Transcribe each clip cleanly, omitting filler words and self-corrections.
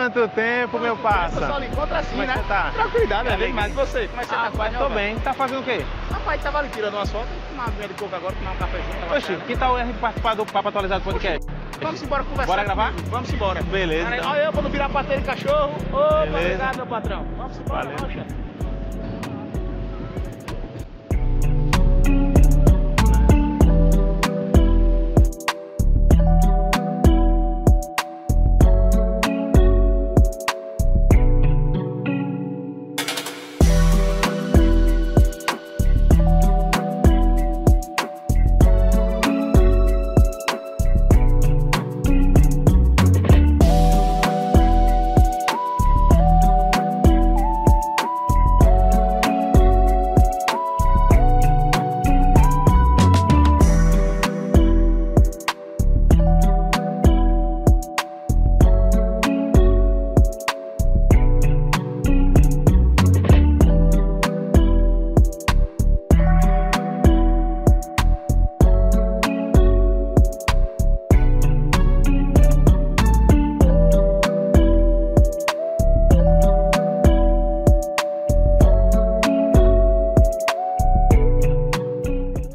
Quanto tempo, meu parça? Eu só lhe encontro assim, Como é que né? você tá? Tranquilidade, É, né? Mas você, como é que você tá? Rapaz, tô bem. Tá fazendo o quê? Rapaz, tava ali tirando umas fotos, tomar uma aguinha de coco agora, tomar um cafezinho. Oxi, que tal a gente participar do Papo Atualizado Podcast? Vamos embora conversar. Bora gravar? comigo. Vamos embora. Beleza, então. Olha eu pra não virar pateiro de cachorro. Ô, Beleza. obrigado, meu patrão. Vamos embora, Valeu. rocha.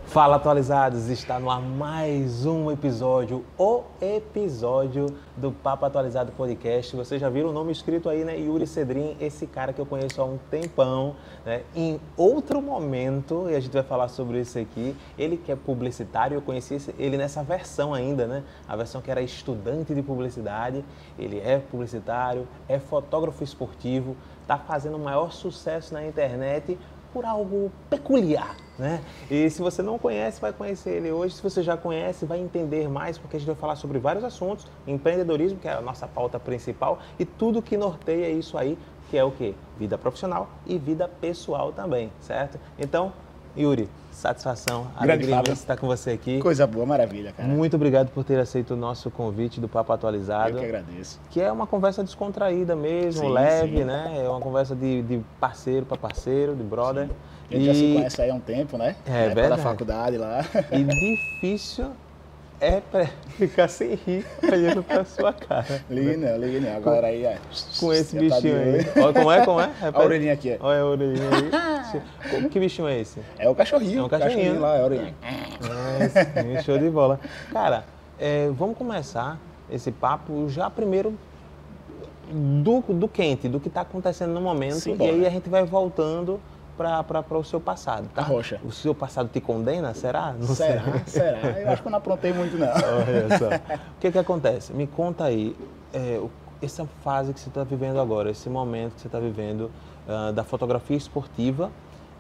Fala, atualizados! Está no ar mais um episódio, o episódio do Papo Atualizado Podcast. Vocês já viram o nome escrito aí, né? Yuri Cedrin, esse cara que eu conheço há um tempão, né? Em outro momento, e a gente vai falar sobre isso aqui, ele que é publicitário, eu conheci ele nessa versão ainda, né? A versão que era estudante de publicidade, ele é publicitário, é fotógrafo esportivo, está fazendo o maior sucesso na internet por algo peculiar, né? E se você não conhece, vai conhecer ele hoje. Se você já conhece, vai entender mais, porque a gente vai falar sobre vários assuntos, empreendedorismo, que é a nossa pauta principal, e tudo que norteia isso aí, que é o quê? Vida profissional e vida pessoal também, certo? Então, Yuri, satisfação, alegria de estar com você aqui. Coisa boa, maravilha, cara. Muito obrigado por ter aceito o nosso convite do Papo Atualizado. Eu que agradeço. Que é uma conversa descontraída mesmo, Sim, leve, sim. né? É uma conversa de parceiro para parceiro, de brother. A gente já se conhece aí há um tempo, né? É Na época verdade. da faculdade lá. E difícil é pra ficar sem rir olhando pra sua cara. Ligue não. A galera aí, Com esse já tá de bichinho aí. olho. Olha como é? Repete. A orelhinha aqui. Olha a orelhinha aí. Que bichinho é esse? É o cachorrinho. É um cachorrinho. Lá, é a orelhinha. Show de bola. Cara, vamos começar esse papo já primeiro do quente, do que está acontecendo no momento. Simbora. E aí a gente vai voltando para o seu passado, tá? A rocha. O seu passado te condena, será? Não sei. Será? Eu acho que eu não aprontei muito, não. Olha só. O que acontece? Me conta aí, essa fase que você está vivendo agora, esse momento que você está vivendo da fotografia esportiva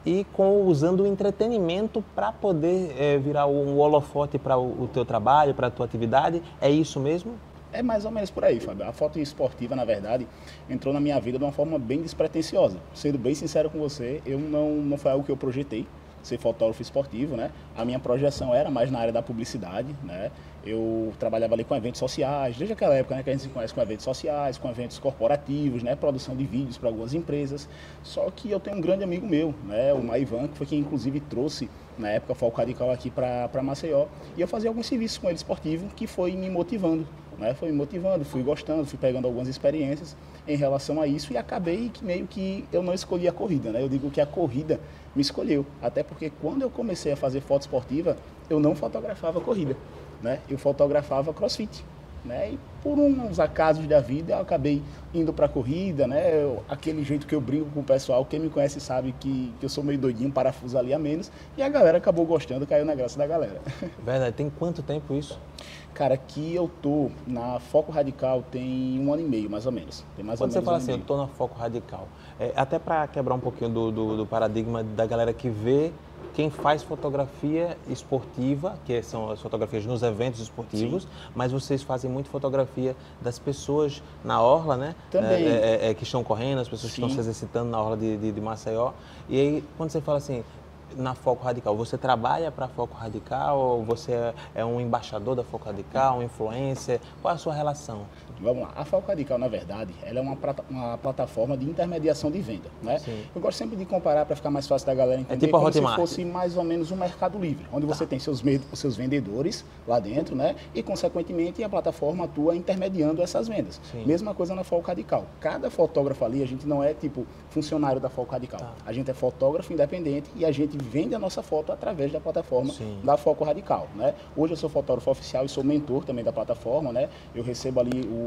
e usando o entretenimento para poder virar um holofote para o teu trabalho, para a tua atividade. É isso mesmo? É mais ou menos por aí, Fábio. A foto esportiva, na verdade, entrou na minha vida de uma forma bem despretensiosa. Sendo bem sincero com você, não foi algo que eu projetei, ser fotógrafo esportivo, né? A minha projeção era mais na área da publicidade, né? Eu trabalhava ali com eventos sociais, desde aquela época, né, que a gente se conhece com eventos sociais, com eventos corporativos, né, produção de vídeos para algumas empresas. Só que eu tenho um grande amigo meu, né, o Maivan, que foi quem inclusive trouxe na época o Foco Radical aqui para Maceió, e eu fazia alguns serviços com ele esportivo que foi me motivando, né? Foi me motivando, fui gostando, fui pegando algumas experiências em relação a isso e acabei que meio que eu não escolhi a corrida, né? Eu digo que a corrida me escolheu, até porque quando eu comecei a fazer foto esportiva, eu não fotografava corrida, né? Eu fotografava crossfit, né? E por uns acasos da vida eu acabei indo para a corrida, né? Aquele jeito que eu brinco com o pessoal, quem me conhece sabe que eu sou meio doidinho, parafuso ali a menos, e a galera acabou gostando, caiu na graça da galera. Verdade. Tem quanto tempo isso? Cara, aqui eu tô na Foco Radical tem 1 ano e meio, mais ou menos. Tem mais Quando ou você menos fala 1 ano assim, e eu meio. estou na Foco Radical, até para quebrar um pouquinho do paradigma da galera que vê quem faz fotografia esportiva, que são as fotografias nos eventos esportivos, sim, mas vocês fazem muito fotografia das pessoas na orla, né? Também. Que estão correndo, as pessoas que sim, estão se exercitando na orla de Maceió. E aí, quando você fala assim, na Foco Radical? Você trabalha para a Foco Radical ou você é um embaixador da Foco Radical, um influencer? Qual é a sua relação? Vamos lá, a Foco Radical, na verdade, ela é uma plataforma de intermediação de venda, né? Sim. Eu gosto sempre de comparar para ficar mais fácil da galera entender, tipo a como se Hotmart. fosse mais ou menos um Mercado Livre, onde você tem seus vendedores lá dentro, né? E, consequentemente, a plataforma atua intermediando essas vendas. Sim. Mesma coisa na Foco Radical. Cada fotógrafo ali, a gente não é tipo funcionário da Foco Radical. A gente é fotógrafo independente e a gente vende a nossa foto através da plataforma da Foco Radical, né? Hoje eu sou fotógrafo oficial e sou mentor também da plataforma, né? Eu recebo ali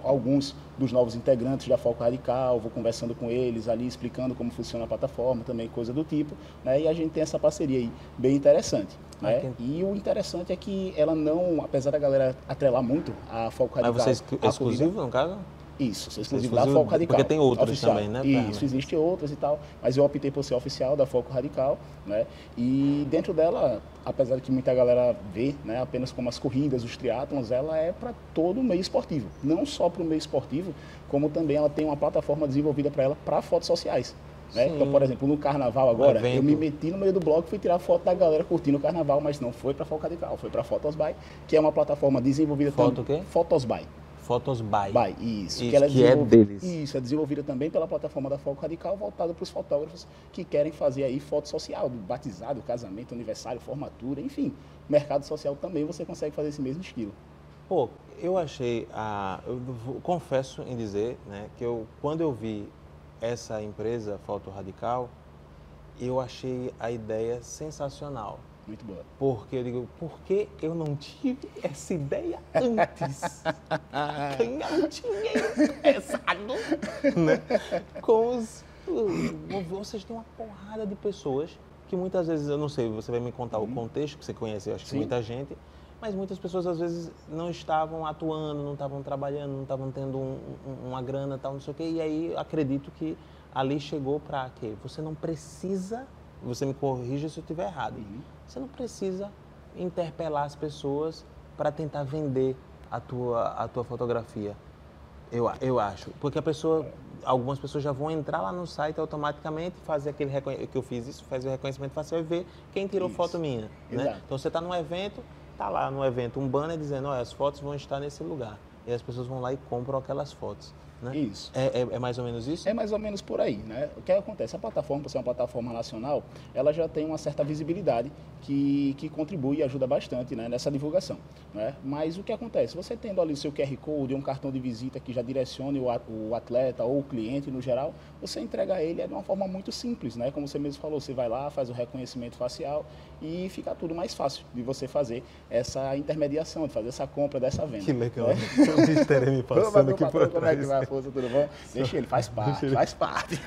alguns dos novos integrantes da Foco Radical, vou conversando com eles ali, explicando como funciona a plataforma, também coisa do tipo, né? E a gente tem essa parceria aí bem interessante, né? E o interessante é que ela não, apesar da galera atrelar muito a Foco Radical... Mas você é exclusivo, no caso? Isso, sou exclusivo da Foco Radical. Porque tem outros oficial. também, né? Isso, existem outras e tal, mas eu optei por ser oficial da Foco Radical, né? E dentro dela, apesar de que muita galera vê, né, apenas como as corridas, os triatlons, ela é para todo o meio esportivo. Não só para o meio esportivo, como também ela tem uma plataforma desenvolvida para ela para fotos sociais. Né? Então, por exemplo, no carnaval agora, eu me meti no meio do bloco e fui tirar foto da galera curtindo o carnaval, mas não foi para Foco Radical, foi para Photosby, que é uma plataforma desenvolvida Foto o quê? Photosby. Photosby. Isso que ela é deles. Isso, é desenvolvida também pela plataforma da Foco Radical, voltada para os fotógrafos que querem fazer aí foto social, do batizado, casamento, aniversário, formatura, enfim. Mercado social também você consegue fazer esse mesmo estilo. Pô, eu achei, confesso em dizer, né, que quando eu vi essa empresa, Foto Radical, eu achei a ideia sensacional. Muito boa. Porque eu digo, por que eu não tive essa ideia antes? Ganhar um dinheiro pesado, né? Vocês têm uma porrada de pessoas que muitas vezes, eu não sei, você vai me contar o contexto, que você conhece, eu acho que muita gente, mas muitas pessoas às vezes não estavam atuando, não estavam trabalhando, não estavam tendo uma grana, tal, não sei o quê, e aí acredito que ali chegou para quê? Você não precisa, você me corrija se eu estiver errado, você não precisa interpelar as pessoas para tentar vender a tua fotografia, eu acho, porque algumas pessoas já vão entrar lá no site automaticamente, fazer aquele reconhecimento, que eu fiz isso, fazer o reconhecimento facial e ver quem tirou foto minha, né? Então você está num evento, tá lá no evento um banner dizendo, olha, as fotos vão estar nesse lugar. E as pessoas vão lá e compram aquelas fotos, né? Isso. É mais ou menos isso? É mais ou menos por aí, né? O que acontece? A plataforma, por ser uma plataforma nacional, ela já tem uma certa visibilidade que contribui e ajuda bastante, né, nessa divulgação, né? Mas o que acontece? Você tendo ali o seu QR Code, um cartão de visita que já direcione o atleta ou o cliente no geral, você entrega a ele de uma forma muito simples, né? Como você mesmo falou, você vai lá, faz o reconhecimento facial e fica tudo mais fácil de você fazer essa intermediação, de fazer essa compra dessa venda. Que legal. Né? O Mr. M passando aqui por trás. Como é que vai a força, tudo bom? Deixa ele, faz parte, faz parte.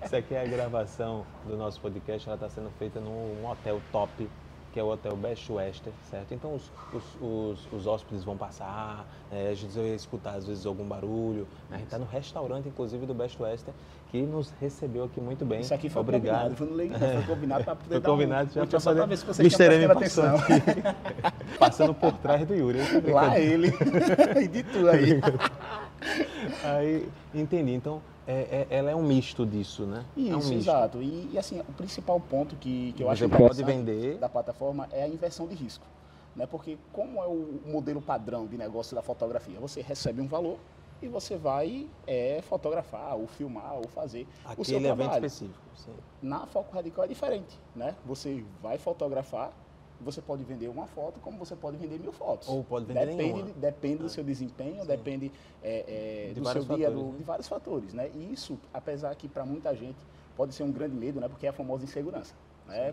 Isso aqui é a gravação do nosso podcast, ela está sendo feita num hotel top, que é o Hotel Best Western, certo? Então os hóspedes vão passar, a gente vai escutar às vezes algum barulho. A gente está no restaurante, inclusive, do Best Western, que nos recebeu aqui muito bem. Isso aqui foi obrigado. Foi combinado para poder dar já para só ver se você está prestando atenção. Passando por trás do Yuri. Lá ele. E de tudo aí. Aí, entendi. Então, ela é um misto disso, né? Isso, é um misto. Exato. E assim, o principal ponto que eu acho pode vender da plataforma é a inversão de risco. Né? Porque como é o modelo padrão de negócio da fotografia? Você recebe um valor e você vai fotografar, ou filmar, ou fazer o seu trabalho. Evento específico. Sim. Na Foco Radical é diferente, né? Você vai fotografar, você pode vender uma foto, como você pode vender 1000 fotos. Ou pode vender nenhuma. Depende do seu desempenho, depende do seu dia, de vários fatores, né? E isso, apesar que para muita gente pode ser um grande medo, né? Porque é a famosa insegurança.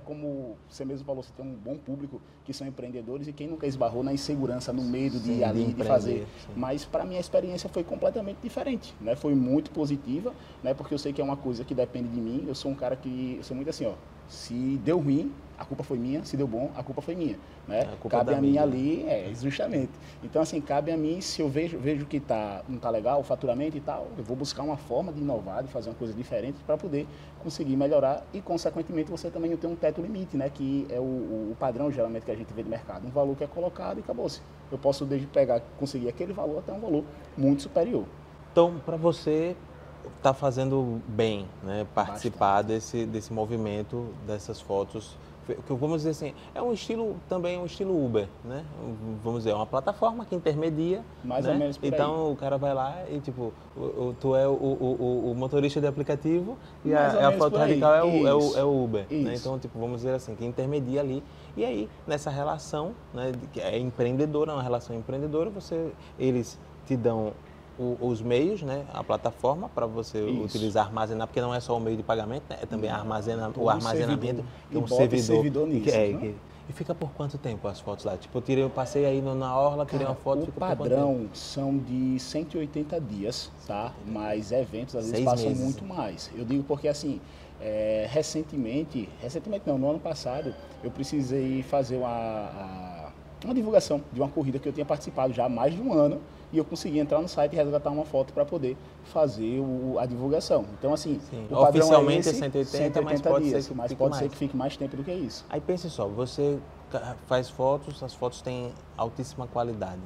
Como você mesmo falou, você tem um bom público que são empreendedores e quem nunca esbarrou na insegurança, no medo de ir ali, de fazer. Sim. Mas para mim a experiência foi completamente diferente, né? Foi muito positiva, né? Porque eu sei que é uma coisa que depende de mim. Eu sou um cara que, eu sou muito assim, ó, se deu ruim, a culpa foi minha, se deu bom, a culpa foi minha, né? Cabe a mim ali, justamente. Então, assim, cabe a mim, se eu vejo que não tá legal o faturamento e tal, eu vou buscar uma forma de inovar, de fazer uma coisa diferente para poder conseguir melhorar e, consequentemente, você também não tem um teto limite, né? Que é o padrão, geralmente, que a gente vê no mercado. Um valor que é colocado e acabou-se. Eu posso desde conseguir aquele valor até um valor muito superior. Então, para você, está fazendo bem, né? Participar desse movimento, dessas fotos. Que vamos dizer assim, é um estilo também, um estilo Uber, né? Vamos dizer, é uma plataforma que intermedia, Mais né? ou menos por aí. Então o cara vai lá e tipo, tu é o motorista de aplicativo e Mais ou a menos foto por aí. radical é Isso. o Uber, né? Isso. Então tipo, vamos dizer assim, que intermedia ali. E aí, nessa relação, né, que é empreendedora, uma relação empreendedora, eles te dão os meios, né, a plataforma para você utilizar, armazenar, porque não é só o meio de pagamento, né, é também o armazenamento, E um bota o servidor nisso, né? E fica por quanto tempo as fotos lá? Tipo, eu passei aí na orla, tirei uma foto, o fica por quanto padrão tempo? são de 180 dias, tá? Mas eventos às vezes 6 passam meses. muito mais. Eu digo porque assim, recentemente não, no ano passado, eu precisei fazer uma divulgação de uma corrida que eu tinha participado já há mais de um ano e eu consegui entrar no site e resgatar uma foto para poder fazer a divulgação. Então assim, Sim. o padrão Oficialmente é é esse, 180, mas pode dias, ser que mas fique pode ser mais. que fique mais tempo do que isso. Aí pense só, você faz fotos, as fotos têm altíssima qualidade.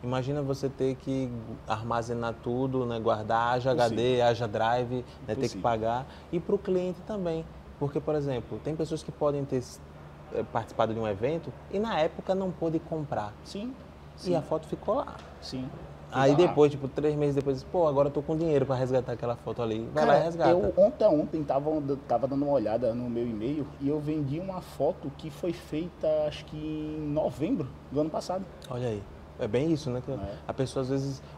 Imagina você ter que armazenar tudo, né, guardar, haja HD, haja Drive, né, ter que pagar. E para o cliente também. Porque, por exemplo, tem pessoas que podem ter participado de um evento e na época não pôde comprar. Sim. E a foto ficou lá. Sim. Aí depois, tipo, 3 meses depois, pô, agora eu tô com dinheiro para resgatar aquela foto ali. Vai lá e resgata. Eu ontem tava dando uma olhada no meu e-mail e eu vendi uma foto que foi feita, acho que em novembro do ano passado. Olha aí. É bem isso, né? A pessoa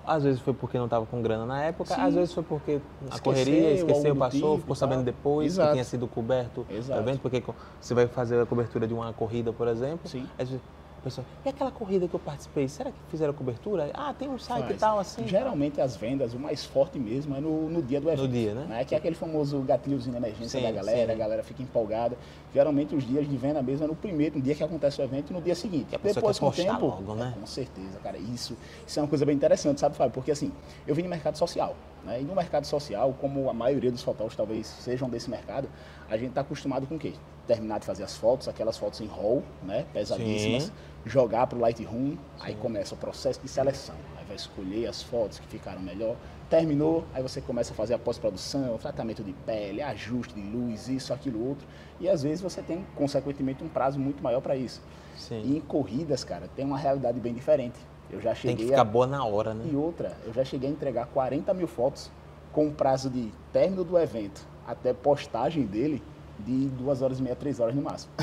às vezes foi porque não estava com grana na época, às vezes foi porque a correria, esqueceu, passou, ficou sabendo depois que tinha sido coberto o evento, porque você vai fazer a cobertura de uma corrida, por exemplo. Sim. Às vezes, a pessoa, e aquela corrida que eu participei, será que fizeram cobertura? Ah, tem um site e tal, assim. Geralmente as vendas, o mais forte mesmo é no dia do evento. No dia, né? Que é aquele famoso gatilhozinho de emergência da galera, a galera fica empolgada. Geralmente os dias de venda mesmo é no dia que acontece o evento e no dia seguinte. E a pessoa depois quer com o postar tempo, logo, né? Com certeza, cara. Isso é uma coisa bem interessante, sabe, Fábio? Porque assim, eu vim no mercado social, né? E no mercado social, como a maioria dos fotógrafos talvez sejam desse mercado, a gente está acostumado com o quê? Terminar de fazer as fotos, aquelas fotos em RAW, né? Pesadíssimas, jogar para o Lightroom, aí começa o processo de seleção. Aí vai escolher as fotos que ficaram melhor. Terminou, aí você começa a fazer a pós-produção, tratamento de pele, ajuste de luz, isso, aquilo, outro. E às vezes você tem, consequentemente, um prazo muito maior para isso. Sim. E em corridas, cara, tem uma realidade bem diferente. Eu já cheguei tem que ficar boa na hora, né? E outra, eu já cheguei a entregar 40 mil fotos com um prazo de término do evento até postagem dele de 2 horas e meia, 3 horas no máximo.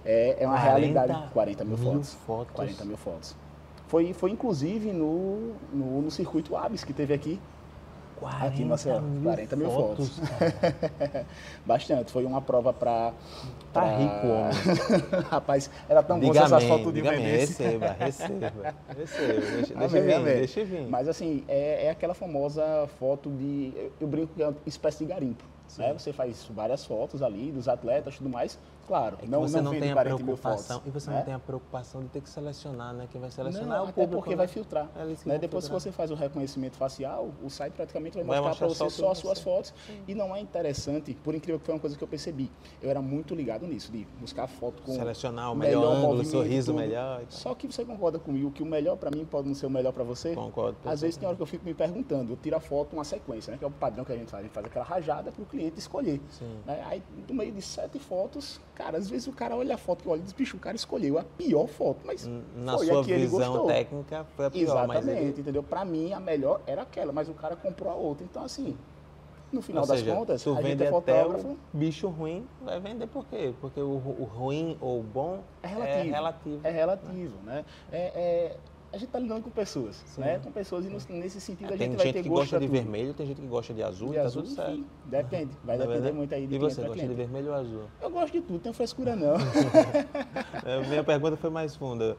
É uma realidade. 40 mil fotos. 40 mil fotos. Foi inclusive no circuito ABS que teve aqui. 40 40 mil fotos. Bastante. Foi uma prova para... Tá rico, homem. Rapaz, era tão bom essas fotos de vendesse. Receba. Deixa vir. Mas assim, é aquela famosa foto de... Eu brinco que é uma espécie de garimpo. Né? Você faz várias fotos ali dos atletas e tudo mais. Claro, você não tem a 40 mil fotos. E você não tem a preocupação de ter que selecionar, né? Quem vai selecionar é o até público, porque vai filtrar. Depois que você faz o reconhecimento facial, o site praticamente vai mostrar para você só as suas fotos. E não é interessante, por incrível que foi uma coisa que eu percebi. Eu era muito ligado nisso, de buscar foto com... Selecionar o melhor ângulo, o sorriso tudo. melhor. Só que você concorda comigo que o melhor para mim pode não ser o melhor para você? Concordo. Às vezes tem hora que eu fico me perguntando, eu tiro a foto uma sequência, né? Que é o padrão que a gente faz aquela rajada para o cliente escolher. Né? Aí, no meio de 7 fotos, cara, às vezes o cara olha a foto que olha e diz, bicho, o cara escolheu a pior foto, mas na sua visão técnica foi a pior. Exatamente, entendeu? Para mim, a melhor era aquela, mas o cara comprou a outra. Então, assim, no final das contas, tu a gente vende é fotógrafo... até o bicho ruim, vai vender por quê? Porque o ruim ou o bom é relativo. É relativo, né? A gente está lidando com pessoas, né? Com pessoas e nesse sentido a gente vai ter gosto. Tem gente que gosta de vermelho, tem gente que gosta de azul, tá tudo certo. Enfim, depende, vai depender muito aí de cliente. E você gosta de vermelho ou azul? Eu gosto de tudo, não tenho frescura não. Minha pergunta foi mais funda.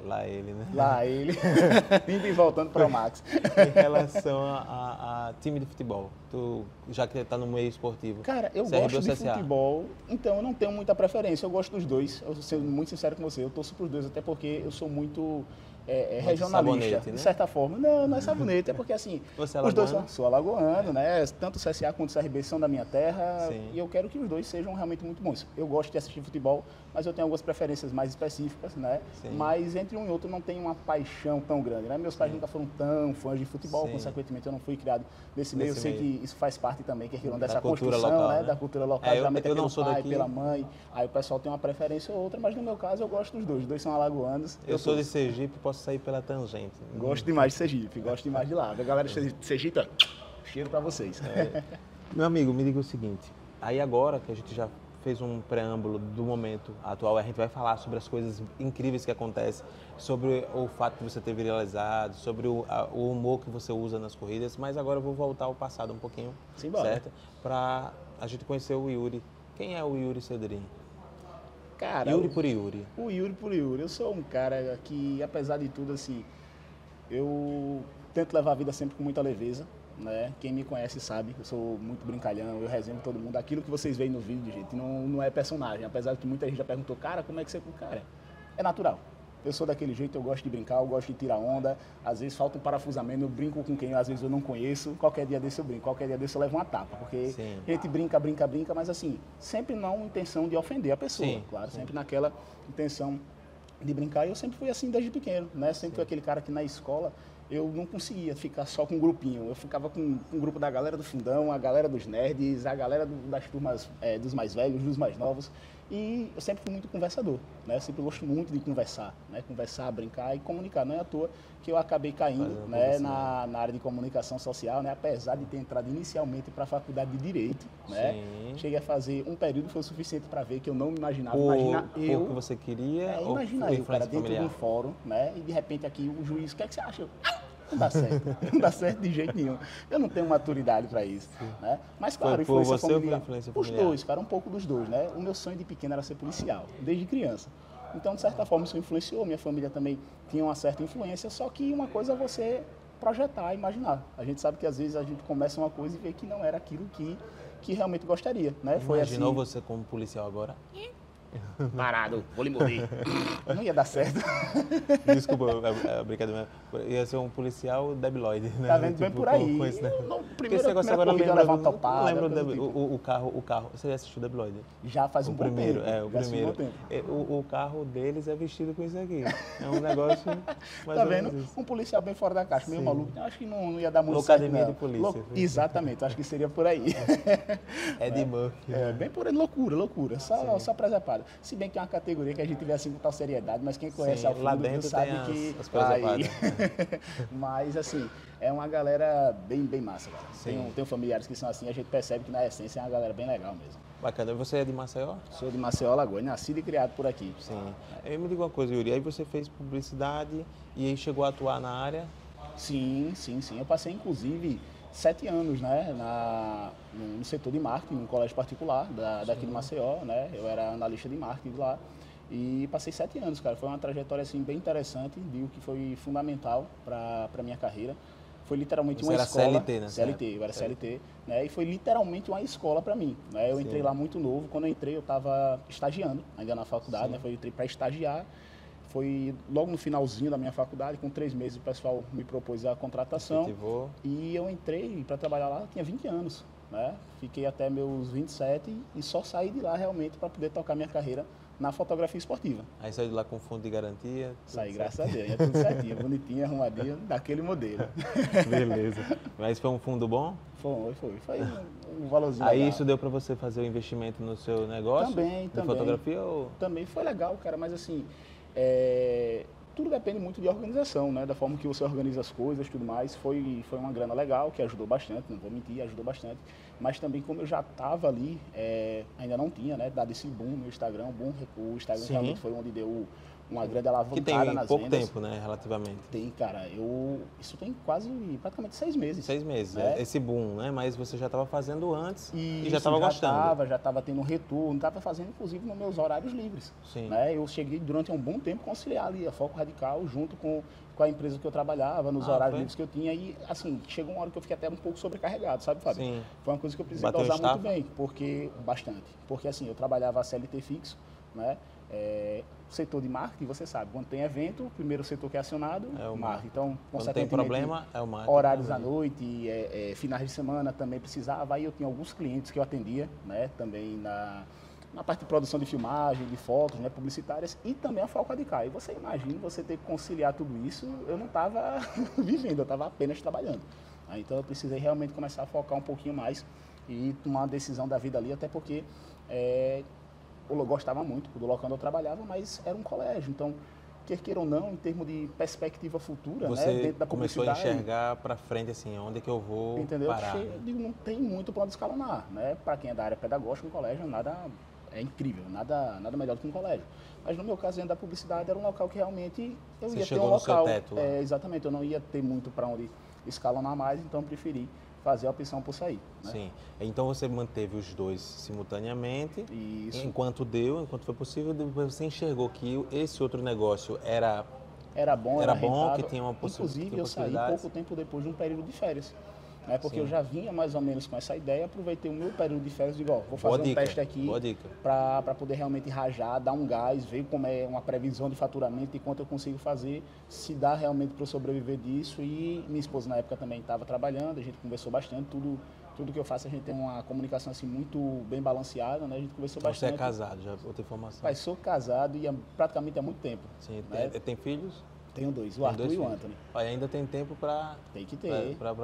Lá ele, né? Lá ele, indo e voltando para o Max. Em relação a time de futebol, tu já que está no meio esportivo. Cara, eu gosto de futebol, então eu não tenho muita preferência, eu gosto dos dois. Eu sou sendo muito sincero com você, eu torço para os dois, até porque eu sou muito regionalista, sabonete, né? de certa forma. Não, não é sabonete, é porque assim, Você é os dois alagoano? sou alagoano, né? Tanto o CSA quanto o CRB são da minha terra, Sim. e eu quero que os dois sejam realmente muito bons. Eu gosto de assistir futebol, mas eu tenho algumas preferências mais específicas, né? Sim. Mas entre um e outro não tem uma paixão tão grande, né? Meus pais nunca foram tão fãs de futebol, Sim. consequentemente eu não fui criado nesse meio. Eu sei meio. que isso faz parte também, que é aquilo Da dessa cultura construção, local, né? né? Da cultura local, Eu geralmente é não pelo sou pai, daqui. pela mãe. Aí o pessoal tem uma preferência ou outra, mas no meu caso eu gosto dos dois. Os dois são alagoanos. Eu sou de torço. Sergipe, posso sair pela tangente. Gosto demais de Sergipe, gosto demais de lá. A galera de Sergipe, ó, cheiro pra vocês. Meu amigo, me diga o seguinte. Aí agora que a gente já fez um preâmbulo do momento atual, a gente vai falar sobre as coisas incríveis que acontecem, sobre o fato de você ter viralizado, sobre o humor que você usa nas corridas, mas agora eu vou voltar ao passado um pouquinho, Simbora. certo? Pra a gente conhecer o Yuri. Quem é o Yuri Cedrin? Cara, Yuri por Yuri. o Yuri por Yuri. Eu sou um cara que, apesar de tudo, assim, eu tento levar a vida sempre com muita leveza, né? Quem me conhece sabe, eu sou muito brincalhão, eu resenho com todo mundo. Aquilo que vocês veem no vídeo, gente, não é personagem. Apesar de que muita gente já perguntou, cara, como é que você... Cara, é natural. Eu sou daquele jeito, eu gosto de brincar, eu gosto de tirar onda. Às vezes falta um parafusamento, eu brinco com quem às vezes eu não conheço. Qualquer dia desse eu brinco, qualquer dia desse eu levo uma tapa. Porque Sim. a gente brinca, mas assim, sempre não intenção de ofender a pessoa, Sim, claro. sim. Sempre naquela intenção de brincar. E eu sempre fui assim desde pequeno, né? Sempre fui aquele cara que na escola eu não conseguia ficar só com um grupinho. Eu ficava com um grupo da galera do fundão, a galera dos nerds, a galera das turmas dos mais velhos, dos mais novos. E eu sempre fui muito conversador, né? Eu sempre gosto muito de conversar, né? Conversar, brincar e comunicar. Não é à toa que eu acabei caindo, né? na área de comunicação social, né? Apesar de ter entrado inicialmente para a faculdade de Direito, né? Sim. Cheguei a fazer um período, foi o suficiente para ver que eu não me imaginava. Por eu que você queria ou imagina foi eu, cara, influência dentro de familiar? um fórum, né? E de repente aqui o juiz, o que é que você acha? Eu, não dá certo, não dá certo de jeito nenhum. Eu não tenho maturidade para isso, né? Mas claro, Foi por influência você ou por familiar. influência Os familiar? dois, cara, um pouco dos dois, né? O meu sonho de pequeno era ser policial, desde criança. Então, de certa forma, isso influenciou. Minha família também tinha uma certa influência, só que uma coisa é você projetar, imaginar. A gente sabe que às vezes a gente começa uma coisa e vê que não era aquilo que realmente gostaria, né? Foi Imaginou assim, você como policial agora? parado, vou lhe morder. Não ia dar certo. Desculpa, é brincadeira. Ia ser um policial debilóide, né? Tá vendo? Bem por aí. Com esse, né? Não, Porque primeiro, esse negócio primeira agora corrida eu lembra, levo uma topada. lembra coisa do tipo. o carro. Você já assistiu Debilóide? Já faz um O bom primeiro, tempo. o já faz um primeiro. bom tempo. O carro deles é vestido com isso aqui. É um negócio mais Tá ou menos vendo? isso. Um policial bem fora da caixa, meio Sim. maluco. Acho que não ia dar muito Loucademia certo, não. de polícia. Exatamente, acho que seria por aí. Ed Murphy. É, bem por aí, loucura. Só presepada. Se bem que é uma categoria que a gente vê assim com tal seriedade, mas quem conhece Sim, ao fundo lá dentro sabe tem que... as presepadas. Mas assim, é uma galera bem massa, cara. Sim. Tem familiares que são assim, a gente percebe que na essência é uma galera bem legal mesmo. Bacana. Você é de Maceió? Sou de Maceió, Alagoas, nascido e criado por aqui. Sim. Aí me diga uma coisa, Yuri. Aí você fez publicidade e aí chegou a atuar na área? Sim. Eu passei, inclusive, 7 anos, né, no setor de marketing, num colégio particular daqui de Maceió, né? Eu era analista de marketing lá e passei 7 anos, cara. Foi uma trajetória, assim, bem interessante, digo que foi fundamental para a minha carreira. Foi literalmente Você uma era escola. CLT, né? CLT, eu era CLT, né? E foi literalmente uma escola para mim, né? Eu entrei lá muito novo. Quando eu entrei, eu estava estagiando ainda na faculdade, né? Eu entrei para estagiar. Foi logo no finalzinho da minha faculdade, com 3 meses o pessoal me propôs a contratação. Efetivou. E eu entrei para trabalhar lá, eu tinha 20 anos, né? Fiquei até meus 27 e só saí de lá realmente para poder tocar minha carreira na fotografia esportiva. Aí saiu de lá com fundo de garantia? Saí, graças a Deus, é tudo certinho, bonitinho, arrumadinho, daquele modelo. Beleza. Mas foi um fundo bom? Foi um valorzinho Aí legal. isso deu para você fazer o investimento no seu negócio? Também. De fotografia ou... Também foi legal, cara, mas assim, tudo depende muito de organização, né? Da forma que você organiza as coisas e tudo mais. Foi uma grana legal, que ajudou bastante, não vou mentir, ajudou bastante. Mas também, como eu já estava ali, ainda não tinha, né? Dado esse boom no Instagram, o Instagram Sim. realmente foi onde deu uma grande Que alavancada tem nas pouco vendas. tempo, né, relativamente. Tem, cara, isso tem praticamente 6 meses. 6 meses, né? esse boom, né? Mas você já estava fazendo antes e já Isso, estava gostando. Já estava tendo um retorno, estava fazendo inclusive nos meus horários livres. Sim. Né? Eu cheguei durante um bom tempo a conciliar ali a Foco Radical junto com a empresa que eu trabalhava, nos horários foi? livres que eu tinha. E assim, chegou uma hora que eu fiquei até um pouco sobrecarregado, sabe, Fábio? Sim. Foi uma coisa que eu precisei Bateu dosar estafa? muito bem, bastante. Porque assim, eu trabalhava CLT fixo, né? Setor de marketing, você sabe, quando tem evento, o primeiro setor que é acionado, É o marketing. Então, quando tem problema, é o marketing. Horários também. à noite, finais de semana também precisava. Aí eu tinha alguns clientes que eu atendia, né, também na parte de produção de filmagem, de fotos, né, publicitárias, e também a Falca de Cá. E você imagina você ter que conciliar tudo isso, eu não estava vivendo, eu estava apenas trabalhando. Então eu precisei realmente começar a focar um pouquinho mais e tomar uma decisão da vida ali, até porque eu gostava muito do local onde eu trabalhava, mas era um colégio. Então, quer queira ou não, em termos de perspectiva futura, Você né, dentro da começou a publicidade, enxergar para frente, assim, onde é que eu vou entendeu? parar? Eu digo, não tem muito para onde escalonar, né? Para quem é da área pedagógica, um colégio nada é incrível, nada melhor do que um colégio. Mas no meu caso, dentro da publicidade, era um local que realmente eu Você ia ter chegou um no seu local. teto lá. Exatamente, eu não ia ter muito para onde escalonar mais, então eu preferi fazer a opção por sair. Né? Sim. Então você manteve os dois simultaneamente, Isso. enquanto foi possível, depois você enxergou que esse outro negócio era bom, era rentável. que tinha uma Inclusive, eu saí pouco tempo depois de um período de férias. Né? Porque Sim. eu já vinha mais ou menos com essa ideia, aproveitei o meu período de férias e digo, vou fazer Boa um teste aqui para poder realmente rajar, dar um gás, ver como é uma previsão de faturamento e quanto eu consigo fazer, se dá realmente para eu sobreviver disso. E minha esposa na época também estava trabalhando, a gente conversou bastante, tudo que eu faço a gente tem uma comunicação assim muito bem balanceada, né? A gente conversou então, bastante. Você é casado, já outra informação? Pai, sou casado e praticamente há muito tempo. Sim, né? tem filhos? Tenho dois, o Arthur e o Anthony. Olha, ainda tem tempo para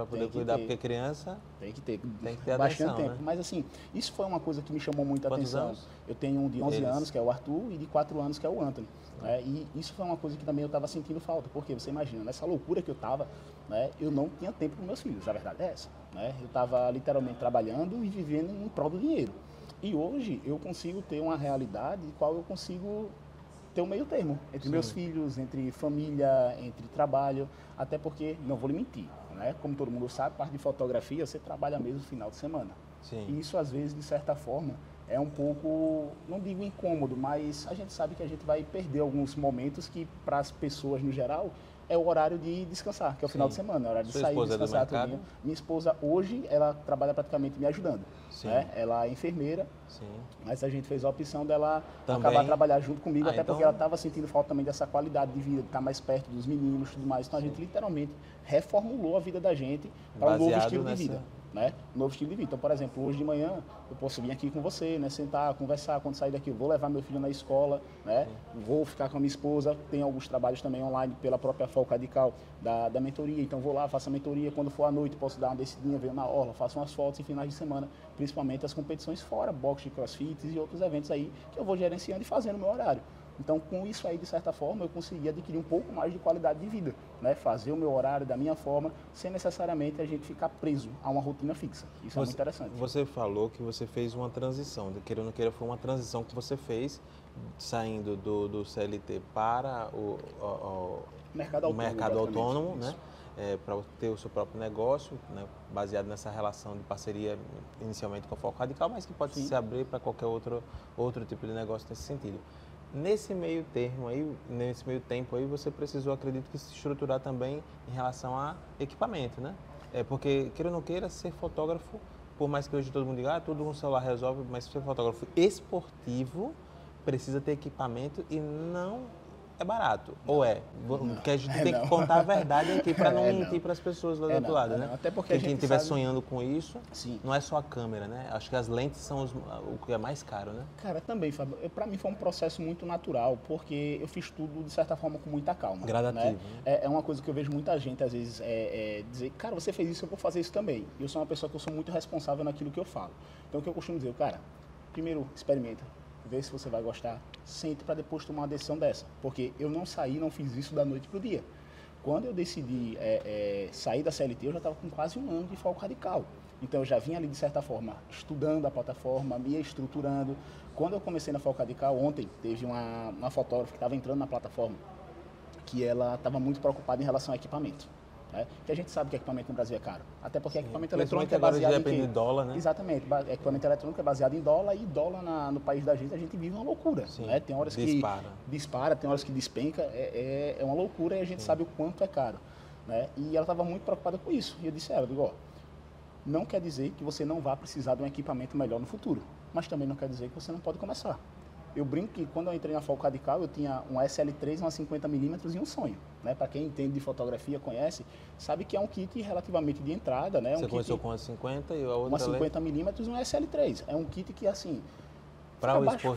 poder cuidar, porque criança tem que ter bastante atenção, tempo. Né? Mas assim, isso foi uma coisa que me chamou muita Quantos atenção. Anos? Eu tenho um de 11 anos, que é o Arthur, e de 4 anos, que é o Anthony. E isso foi uma coisa que também eu estava sentindo falta, porque você imagina, nessa loucura que eu estava, né, eu não tinha tempo para meus filhos, a verdade é essa. Né? Eu estava literalmente trabalhando e vivendo em prol do dinheiro. E hoje eu consigo ter uma realidade em qual eu consigo ter um meio termo entre meus filhos, entre família, entre trabalho, até porque, não vou lhe mentir, né? Como todo mundo sabe, parte de fotografia, você trabalha mesmo no final de semana. Sim. E isso, às vezes, de certa forma, é um pouco, não digo incômodo, mas a gente sabe que a gente vai perder alguns momentos que, para as pessoas no geral, é o horário de descansar, que é o final de semana, é o horário de sair, descansar tudinho. Minha esposa, hoje, ela trabalha praticamente me ajudando. Né? Ela é enfermeira, mas a gente fez a opção dela acabar trabalhar junto comigo, até porque ela estava sentindo falta também dessa qualidade de vida, de estar mais perto dos meninos e tudo mais. Então a gente literalmente reformulou a vida da gente para um novo estilo de vida. Né? Um novo estilo de vida. Então, por exemplo, hoje de manhã eu posso vir aqui com você, né? Sentar, conversar, quando sair daqui eu vou levar meu filho na escola, né? Vou ficar com a minha esposa, tem alguns trabalhos também online pela própria Falca Radical da mentoria, então vou lá, faço a mentoria, quando for à noite posso dar uma descidinha, venho na orla, faço umas fotos em finais de semana, principalmente as competições fora, boxe, crossfit e outros eventos aí que eu vou gerenciando e fazendo o meu horário. Então, com isso aí, de certa forma, eu consegui adquirir um pouco mais de qualidade de vida, né? Fazer o meu horário da minha forma, sem necessariamente a gente ficar preso a uma rotina fixa. Isso é muito interessante. Você falou que você fez uma transição, queira ou não queira, foi uma transição que você fez, saindo do CLT para o mercado autônomo, né? Para ter o seu próprio negócio, né? Baseado nessa relação de parceria inicialmente com a Falca Radical, mas que pode se abrir para qualquer outro tipo de negócio nesse sentido. Nesse meio tempo aí, você precisou, acredito que, se estruturar também em relação a equipamento, né? Porque, queira ou não queira, ser fotógrafo, por mais que hoje todo mundo diga, tudo com celular resolve, mas ser fotógrafo esportivo precisa ter equipamento e não é barato. Não, ou é? Porque a gente tem que contar a verdade aqui para não mentir para as pessoas lá do outro lado, né? Até porque quem estiver sonhando com isso, não é só a câmera, né? Acho que as lentes são o que é mais caro, né? Cara, também, Fábio, para mim foi um processo muito natural, porque eu fiz tudo, de certa forma, com muita calma. Gradativo. Né? É uma coisa que eu vejo muita gente, às vezes, dizer, cara, você fez isso, eu vou fazer isso também. Eu sou uma pessoa que eu sou muito responsável naquilo que eu falo. Então, o que eu costumo dizer, cara, primeiro, experimenta. Vê se você vai gostar, sente para depois tomar uma decisão dessa. Porque eu não fiz isso da noite para o dia. Quando eu decidi sair da CLT, eu já estava com quase um ano de Falca Radical. Então eu já vinha ali, de certa forma, estudando a plataforma, me estruturando. Quando eu comecei na Falca Radical, ontem, teve uma fotógrafa que estava entrando na plataforma, que ela estava muito preocupada em relação ao equipamento. Né? Que a gente sabe que equipamento no Brasil é caro. Até porque equipamento eletrônico é baseado em quê? Dólar, né? Exatamente. Equipamento eletrônico é baseado em dólar, e dólar no país da gente, a gente vive uma loucura. Né? Tem horas que dispara, tem horas que despenca. É uma loucura, e a gente sabe o quanto é caro. Né? E ela estava muito preocupada com isso. E eu disse a ela, não quer dizer que você não vá precisar de um equipamento melhor no futuro, mas também não quer dizer que você não pode começar. Eu brinco que quando eu entrei na Foco Radical, eu tinha um SL3, uma 50mm e um sonho. Né? Para quem entende de fotografia, conhece, sabe que é um kit relativamente de entrada. Né? Você começou com a 50 e a outra? Uma 50mm e um SL3. É um kit que, assim,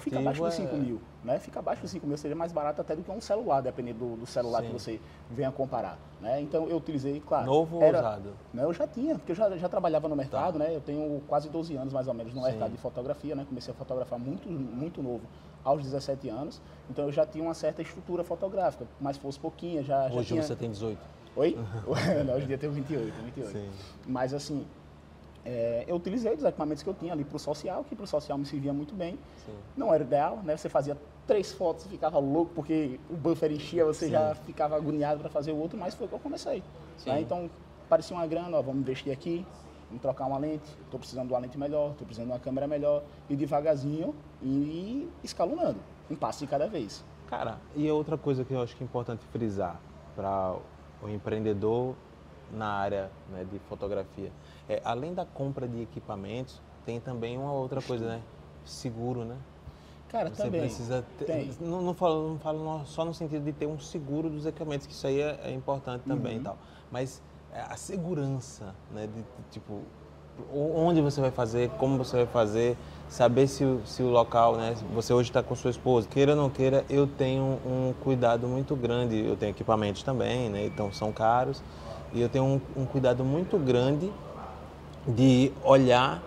fica abaixo dos 5 mil. Né? Fica abaixo dos 5 mil, seja mais barato até do que um celular, dependendo do celular que você venha comparar. Né? Então, eu utilizei, claro... Novo ou usado? Né, eu já tinha, porque eu já trabalhava no mercado, né? Eu tenho quase 12 anos, mais ou menos, no mercado de fotografia, né? Comecei a fotografar muito novo, aos 17 anos. Então, eu já tinha uma certa estrutura fotográfica, mas fosse pouquinha, já Hoje tinha... você tem 18? Oi? Não, hoje em dia eu tenho 28. Sim. Mas, assim... eu utilizei os equipamentos que eu tinha ali para o social, que para o social me servia muito bem. Sim. Não era ideal, né? Você fazia 3 fotos e ficava louco porque o buffer enchia, você já ficava agoniado para fazer o outro, mas foi que eu comecei. Né? Então, parecia uma grana, ó, vamos investir aqui, vamos trocar uma lente, estou precisando de uma lente melhor, estou precisando de uma câmera melhor, e devagarzinho e escalonando, um passo de cada vez. Cara, e outra coisa que eu acho que é importante frisar para o empreendedor na área, né, de fotografia, além da compra de equipamentos, tem também uma outra coisa, né? Seguro, né? Cara, você também precisa ter, não falo só no sentido de ter um seguro dos equipamentos, que isso aí é importante também e tal, mas a segurança, né? De tipo, onde você vai fazer, como você vai fazer, saber se o local, né? Você hoje está com sua esposa, queira ou não queira, eu tenho um cuidado muito grande, eu tenho equipamentos também, né? Então são caros, e eu tenho um cuidado muito grande de olhar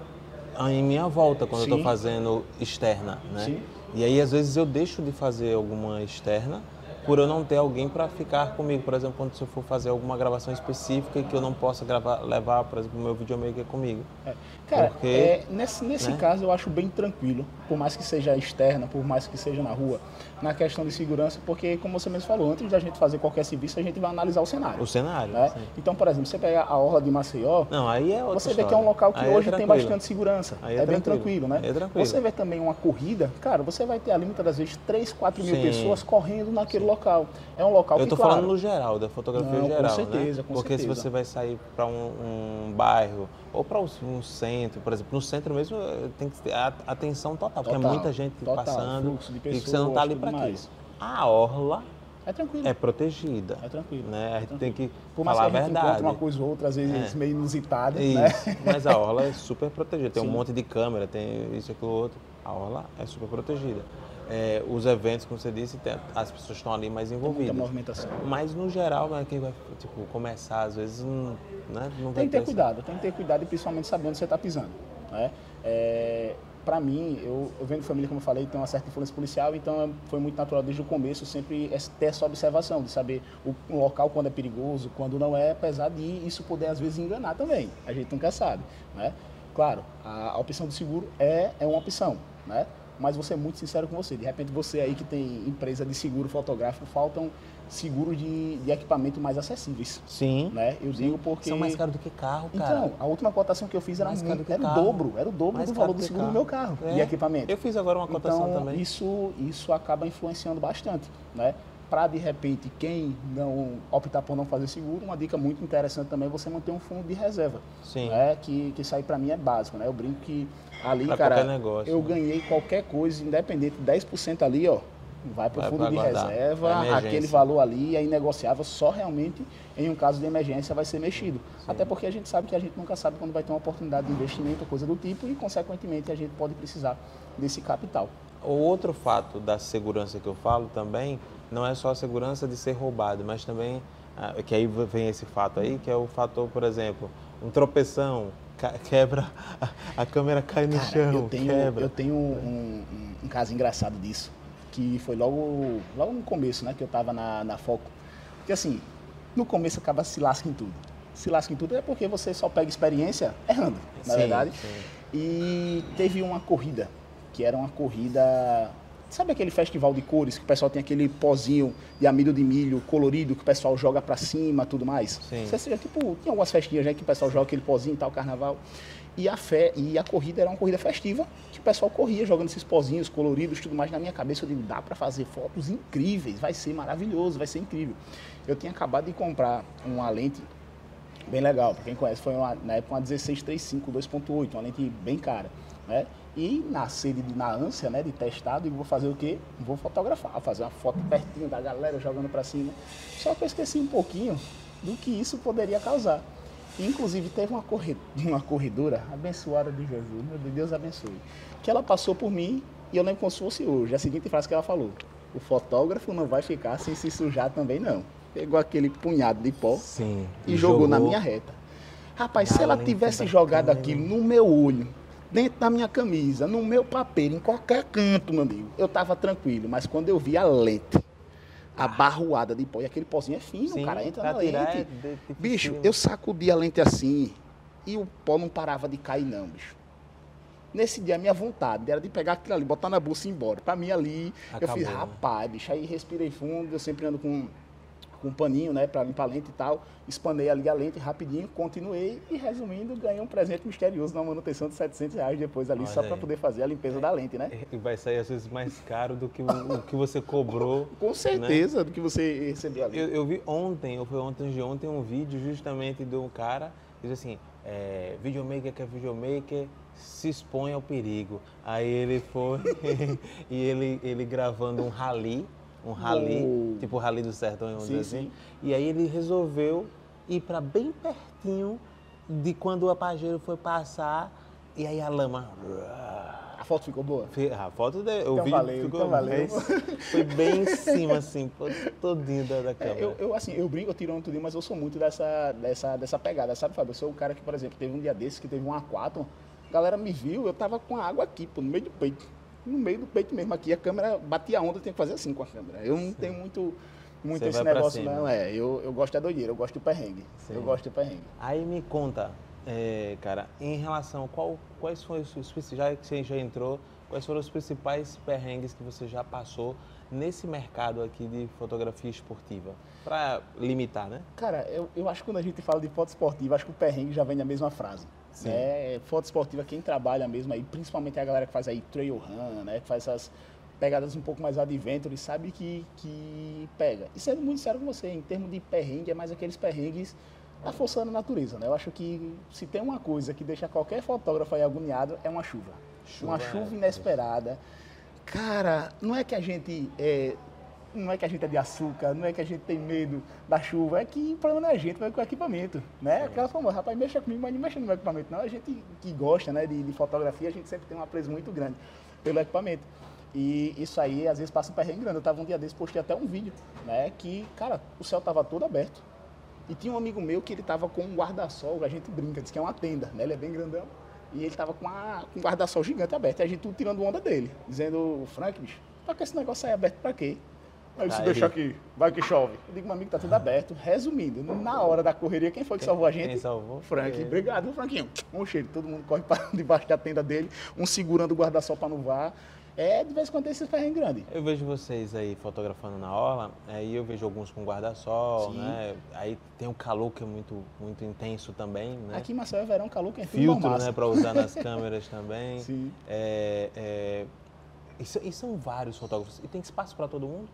em minha volta quando eu estou fazendo externa, né? Sim. E aí às vezes eu deixo de fazer alguma externa por eu não ter alguém para ficar comigo, por exemplo, quando eu for fazer alguma gravação específica e que eu não possa levar, por exemplo, o meu videomaker comigo. Cara, porque, nesse caso eu acho bem tranquilo, por mais que seja externa, por mais que seja na rua, na questão de segurança, porque como você mesmo falou, antes de a gente fazer qualquer serviço, a gente vai analisar o cenário. O cenário, né? Então, por exemplo, você pega a orla de Maceió, não, aí é outra você história. vê que é um local que aí hoje tem bastante segurança. Aí bem tranquilo, né? Tranquilo. Você vê também uma corrida, cara, você vai ter ali muitas das vezes 3, 4 mil pessoas correndo naquele local. É um local que, eu tô falando no geral, da fotografia geral, com certeza, né? Porque se você vai sair para um bairro ou para um centro, por exemplo, no centro mesmo tem que ter atenção total, porque é muita gente passando, fluxo de pessoas, e você não tá ali para aquilo. A orla é tranquilo. É protegida. É tranquilo. Né? A gente tem que Por falar a mais que verdade. Encontra uma coisa ou outra, às vezes meio inusitada. Isso. Né? Mas a orla é super protegida. Tem um monte de câmera, tem isso e aquilo outro. A orla é super protegida. Os eventos, como você disse, as pessoas estão ali mais envolvidas. Tem muita movimentação. Mas no geral, né, quem vai começar, às vezes, não vai tem que ter cuidado. Tem que ter cuidado e principalmente saber onde você está pisando. Né? Para mim, eu venho de família, como eu falei, tem uma certa influência policial, então foi muito natural desde o começo sempre ter essa observação, de saber o local quando é perigoso, quando não é, apesar de isso poder às vezes enganar também, a gente nunca sabe. Né? Claro, a opção do seguro é uma opção, né? Mas vou ser muito sincero com você, de repente você aí que tem empresa de seguro fotográfico, faltam seguros de equipamento mais acessíveis. Sim. Né? Eu digo porque... São mais caros do que carro, cara. Então, a última cotação que eu fiz era o dobro do valor do seguro do meu carro, de equipamento. Eu fiz agora uma cotação então, também. Isso acaba influenciando bastante, né? Para, de repente, quem não optar por não fazer seguro, uma dica muito interessante também é você manter um fundo de reserva. Sim. Né? Que isso aí para mim é básico, né? Eu brinco que ali, pra cara, negócio, eu ganhei qualquer coisa, independente, 10% ali, ó, vai para o fundo de reserva, aquele valor ali é inegociável, só realmente em um caso de emergência vai ser mexido. Sim. Até porque a gente sabe que a gente nunca sabe quando vai ter uma oportunidade de investimento ou coisa do tipo e, consequentemente, a gente pode precisar desse capital. O outro fato da segurança que eu falo também, não é só a segurança de ser roubado, mas também, que aí vem esse fato aí, que é o fator, por exemplo, um tropeção, quebra, a câmera cai no chão, quebra. Eu tenho um caso engraçado disso, que foi logo no começo, né, que eu estava na Foco. Porque assim, no começo acaba se lasca em tudo. Se lasca em tudo é porque você só pega experiência errando, na verdade. Sim. E teve uma corrida, que era uma corrida... Sabe aquele festival de cores que o pessoal tem aquele pozinho de amido de milho colorido que o pessoal joga pra cima e tudo mais? Sim. Você seja, tem algumas festinhas já que o pessoal joga aquele pozinho e tal, carnaval. E a corrida era uma corrida festiva, que o pessoal corria jogando esses pozinhos coloridos e tudo mais. Na minha cabeça eu digo, dá pra fazer fotos incríveis, vai ser maravilhoso, vai ser incrível. Eu tinha acabado de comprar uma lente bem legal, pra quem conhece, foi na época uma 16-35 2.8, uma lente bem cara, né? E na sede, na ânsia, né, de testar, digo, vou fazer o quê? Vou fotografar, fazer uma foto pertinho da galera jogando para cima. Só que eu esqueci um pouquinho do que isso poderia causar. Inclusive, teve uma corredora abençoada de Jesus, meu Deus abençoe, que ela passou por mim e eu lembro como se fosse hoje. A seguinte frase que ela falou: o fotógrafo não vai ficar sem se sujar também, não. Pegou aquele punhado de pó e jogou na minha reta. Rapaz, se ela tivesse jogado aquilo no meu olho, dentro da minha camisa, no meu papel, em qualquer canto, meu amigo, eu tava tranquilo. Mas quando eu vi a lente, a barroada de pó, e aquele pozinho é fino, sim, o cara entra na lente. Bicho, eu sacudi a lente assim e o pó não parava de cair não, bicho. Nesse dia a minha vontade era de pegar aquilo ali, botar na bolsa e ir embora. Pra mim ali, acabou, eu fiz, rapaz, bicho, aí respirei fundo, eu sempre ando com um paninho, né, pra limpar a lente e tal. Espanei ali a lente rapidinho, continuei e, resumindo, ganhei um presente misterioso na manutenção de R$700 depois ali, só para poder fazer a limpeza da lente, né? E vai sair às vezes mais caro do que o que você cobrou. Com certeza, né? Do que você recebeu ali. Eu vi ontem, ou foi ontem de ontem, um vídeo justamente de um cara que diz assim, videomaker que é videomaker se expõe ao perigo. Aí ele foi e ele gravando um rally, tipo o Rally do Sertão, vamos dizer assim. E aí ele resolveu ir para bem pertinho de quando o Pajero foi passar, e aí a lama... A foto ficou boa? A foto, o vídeo valeu, ficou... Então valeu. Foi bem em cima, assim, todinho da câmera. Eu brinco, eu tiro um tudinho, mas eu sou muito dessa pegada, sabe, Fábio? Eu sou o cara que, por exemplo, teve um dia desse que teve um A4, a galera me viu, eu tava com a água aqui, pô, no meio do peito. No meio do peito mesmo aqui, a câmera batia a onda, eu tenho que fazer assim com a câmera. Eu não tenho muito esse negócio, não. Eu gosto da doideira, eu gosto do perrengue. Sim. Eu gosto do perrengue. Aí me conta, cara, em relação, quais foram os, já que você já entrou, quais foram os principais perrengues que você já passou nesse mercado aqui de fotografia esportiva? Para limitar, né? Cara, eu acho que quando a gente fala de foto esportiva, acho que o perrengue já vem na mesma frase. Foto esportiva, quem trabalha mesmo aí, principalmente a galera que faz aí trail run, né, que faz essas pegadas um pouco mais adventure, sabe que pega. E sendo muito sério com você, em termos de perrengue, é mais aqueles perrengues da força da natureza, né? Eu acho que se tem uma coisa que deixa qualquer fotógrafo aí agoniado, é uma chuva. Uma chuva inesperada. Cara, não é que a gente é de açúcar, não é que a gente tem medo da chuva, é que o problema não é a gente, vai com o equipamento, né? Aquela famosa, rapaz, mexa comigo, mas não mexa no meu equipamento, não. A gente que gosta, né, de fotografia, a gente sempre tem um apreço muito grande pelo equipamento. E isso aí, às vezes, passa um perrengue grande. Eu tava um dia desse, postei até um vídeo, né, que, cara, o céu tava todo aberto. E tinha um amigo meu que ele tava com um guarda-sol, a gente brinca, diz que é uma tenda, né? Ele é bem grandão. E ele tava com um guarda-sol gigante aberto. E a gente tudo tirando onda dele, dizendo, Frank, bicho, pra que esse negócio aí aberto pra quê? Aí se deixar aqui, vai que chove. Eu digo, meu amigo, tá tudo aberto. Resumindo, na hora da correria, quem foi que salvou a gente? Quem salvou? Frank. Obrigado, Franquinho. Um cheiro, todo mundo corre para debaixo da tenda dele, um segurando o guarda-sol para não voar. De vez em quando tem esse ferrinho grande. Eu vejo vocês aí fotografando na orla, aí eu vejo alguns com guarda-sol, né? Aí tem o calor que é muito, muito intenso também, né? Aqui em Maceió é verão, calor que é filtro, né, para usar nas câmeras também. Sim. E são vários fotógrafos. E tem espaço para todo mundo?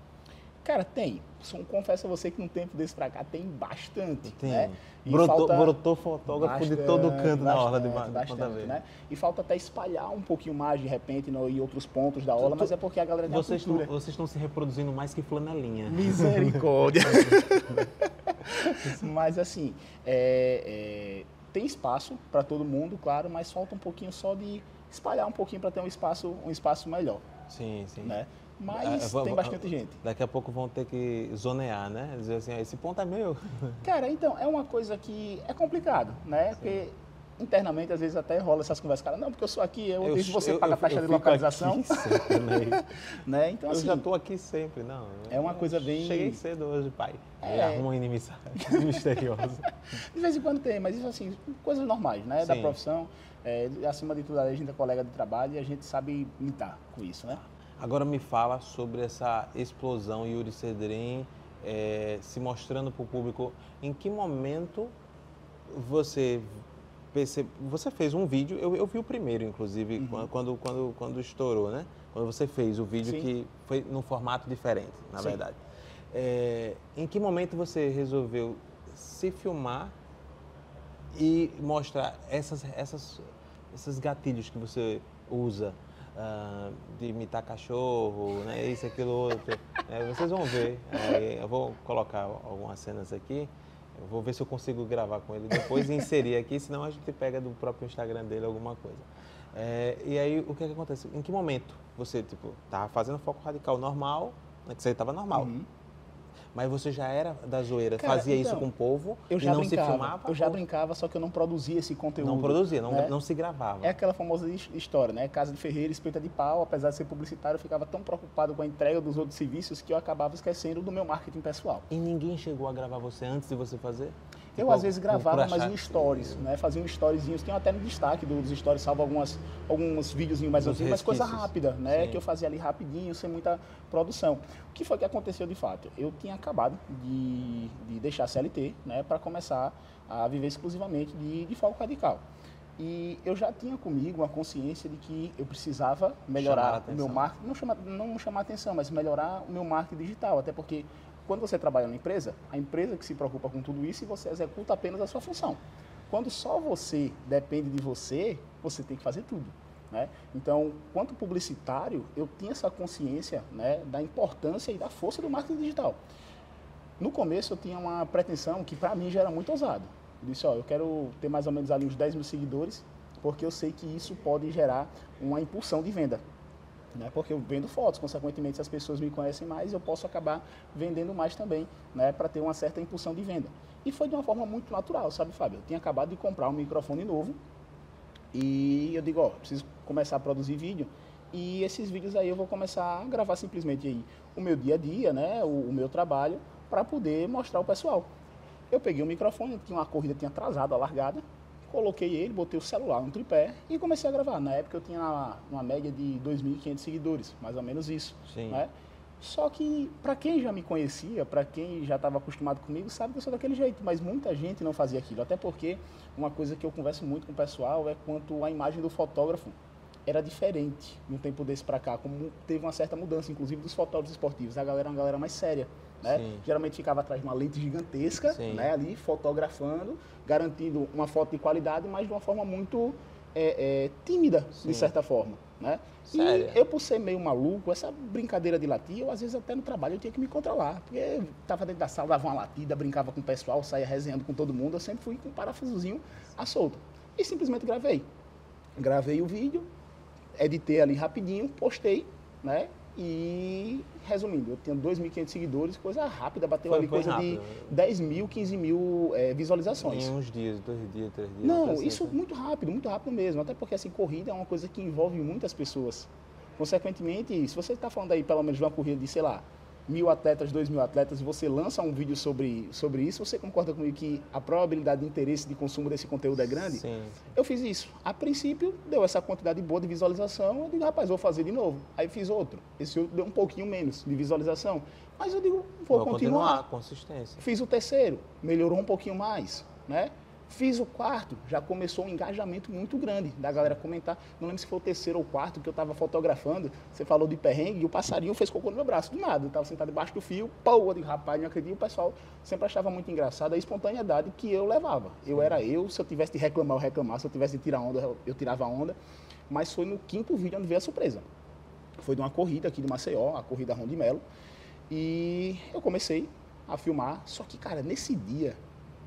Cara, tem. Confesso a você que num tempo desse pra cá tem bastante. Tem. Né? Brotou fotógrafo de todo canto na orla de Ponta Verde, né? E falta até espalhar um pouquinho mais de repente em outros pontos da orla, mas é porque a galera tem cultura. Vocês estão se reproduzindo mais que flanelinha. Misericórdia! Mas assim, tem espaço para todo mundo, claro, mas falta um pouquinho só de espalhar um pouquinho para ter um espaço melhor. Sim, sim. Né? Mas tem bastante gente. Daqui a pouco vão ter que zonear, né? Dizer assim, esse ponto é meu. Cara, então, é uma coisa que é complicado, né? Sim. Porque internamente, às vezes, até rola essas conversas. Cara, não, porque eu sou aqui, eu deixo você pagar a taxa de localização. Aqui sempre, né? Então, eu assim, já estou aqui sempre, não. É uma coisa bem... Cheguei cedo hoje, pai. Arruma uma inimizade misteriosa. De vez em quando tem, mas isso, assim, coisas normais, né? Sim. Da profissão. Acima de tudo, a gente é colega de trabalho e a gente sabe lidar com isso, né? Agora me fala sobre essa explosão Yuri Cedrin se mostrando para o público. Em que momento você fez um vídeo? Eu vi o primeiro, inclusive, quando estourou, né? Quando você fez o vídeo. Sim. Que foi num formato diferente, na Sim. verdade. Em que momento você resolveu se filmar e mostrar esses gatilhos que você usa de imitar cachorro, né? Isso, aquilo, outro. Vocês vão ver. Eu vou colocar algumas cenas aqui. Eu vou ver se eu consigo gravar com ele depois e inserir aqui, senão a gente pega do próprio Instagram dele alguma coisa. E aí, o que acontece? Em que momento você, tava fazendo foco radical normal, né, que você estava normal, mas você já era da zoeira, Cara, fazia então, isso com o povo eu já e não brincava, se filmava? Eu já brincava, só que eu não produzia esse conteúdo. Não produzia, né? não se gravava. É aquela famosa história, né? Casa de ferreiro, espeta de pau. Apesar de ser publicitário, eu ficava tão preocupado com a entrega dos outros serviços que eu acabava esquecendo do meu marketing pessoal. E ninguém chegou a gravar você antes de você fazer? Eu, às vezes, gravava, mas em stories, stories, né? Fazia um storyzinhos, tem até no destaque dos stories, salvo alguns videozinhos mais antigos, mas coisa rápida, né? Sim. Que eu fazia ali rapidinho, sem muita produção. O que foi que aconteceu de fato? Eu tinha acabado de deixar a CLT, né? Para começar a viver exclusivamente de foco radical. E eu já tinha comigo uma consciência de que eu precisava melhorar o meu marketing, não chamar atenção, mas melhorar o meu marketing digital, até porque quando você trabalha na empresa, a empresa que se preocupa com tudo isso e você executa apenas a sua função. Quando só você depende de você, você tem que fazer tudo. Né? Então, quanto publicitário, eu tinha essa consciência, né, da importância e da força do marketing digital. No começo, eu tinha uma pretensão que para mim já era muito ousado. Eu disse, eu quero ter mais ou menos ali uns 10 mil seguidores, porque eu sei que isso pode gerar uma impulsão de venda. Né? Porque eu vendo fotos, consequentemente, se as pessoas me conhecem mais, eu posso acabar vendendo mais também, né? Para ter uma certa impulsão de venda. E foi de uma forma muito natural, sabe, Fábio? Eu tinha acabado de comprar um microfone novo e eu digo, preciso começar a produzir vídeo. E esses vídeos aí eu vou começar a gravar simplesmente aí o meu dia a dia, né? O meu trabalho, para poder mostrar ao pessoal. Eu peguei o microfone, tinha uma corrida, tinha atrasado a largada, coloquei ele, botei o celular no tripé e comecei a gravar. Na época eu tinha uma média de 2.500 seguidores, mais ou menos isso. Sim. Né? Só que para quem já me conhecia, para quem já estava acostumado comigo, sabe que eu sou daquele jeito, mas muita gente não fazia aquilo. Até porque uma coisa que eu converso muito com o pessoal é quanto a imagem do fotógrafo era diferente no tempo desse para cá, como teve uma certa mudança, inclusive dos fotógrafos esportivos. A galera é uma galera mais séria. Né? Geralmente ficava atrás de uma lente gigantesca, né? Ali fotografando, garantindo uma foto de qualidade, mas de uma forma muito tímida, de certa forma. Né? Sério? E eu, por ser meio maluco, essa brincadeira de latir, eu às vezes até no trabalho eu tinha que me controlar, porque eu estava dentro da sala, dava uma latida, brincava com o pessoal, saía resenhando com todo mundo, eu sempre fui com um parafusozinho à solta. E simplesmente gravei. Gravei o vídeo, editei ali rapidinho, postei, né? E, resumindo, eu tinha 2.500 seguidores, coisa rápida, bateu ali coisa rápido, de 10 mil, 15 mil visualizações. Em uns dias, 2 dias, 3 dias. Não, isso muito rápido mesmo, até porque assim, corrida é uma coisa que envolve muitas pessoas. Consequentemente, se você está falando aí pelo menos de uma corrida de, sei lá, 1.000 atletas, 2.000 atletas, e você lança um vídeo sobre isso, você concorda comigo que a probabilidade de interesse de consumo desse conteúdo é grande? Sim. Eu fiz isso. A princípio, deu essa quantidade boa de visualização, eu digo, rapaz, vou fazer de novo. Aí fiz outro. Esse outro deu um pouquinho menos de visualização. Mas eu digo, vou continuar. Consistência. Fiz o terceiro, melhorou um pouquinho mais, né? Fiz o quarto, já começou um engajamento muito grande da galera comentar. Não lembro se foi o terceiro ou quarto que eu estava fotografando. Você falou de perrengue e o passarinho fez cocô no meu braço. Do nada, eu estava sentado debaixo do fio, pô, eu digo, rapaz, não acredito. O pessoal sempre achava muito engraçado a espontaneidade que eu levava. Eu era eu, se eu tivesse de reclamar, eu reclamava. Se eu tivesse de tirar onda, eu tirava onda. Mas foi no quinto vídeo onde veio a surpresa. Foi de uma corrida aqui de Maceió, a corrida Ron de Melo. E eu comecei a filmar. Só que, cara, nesse dia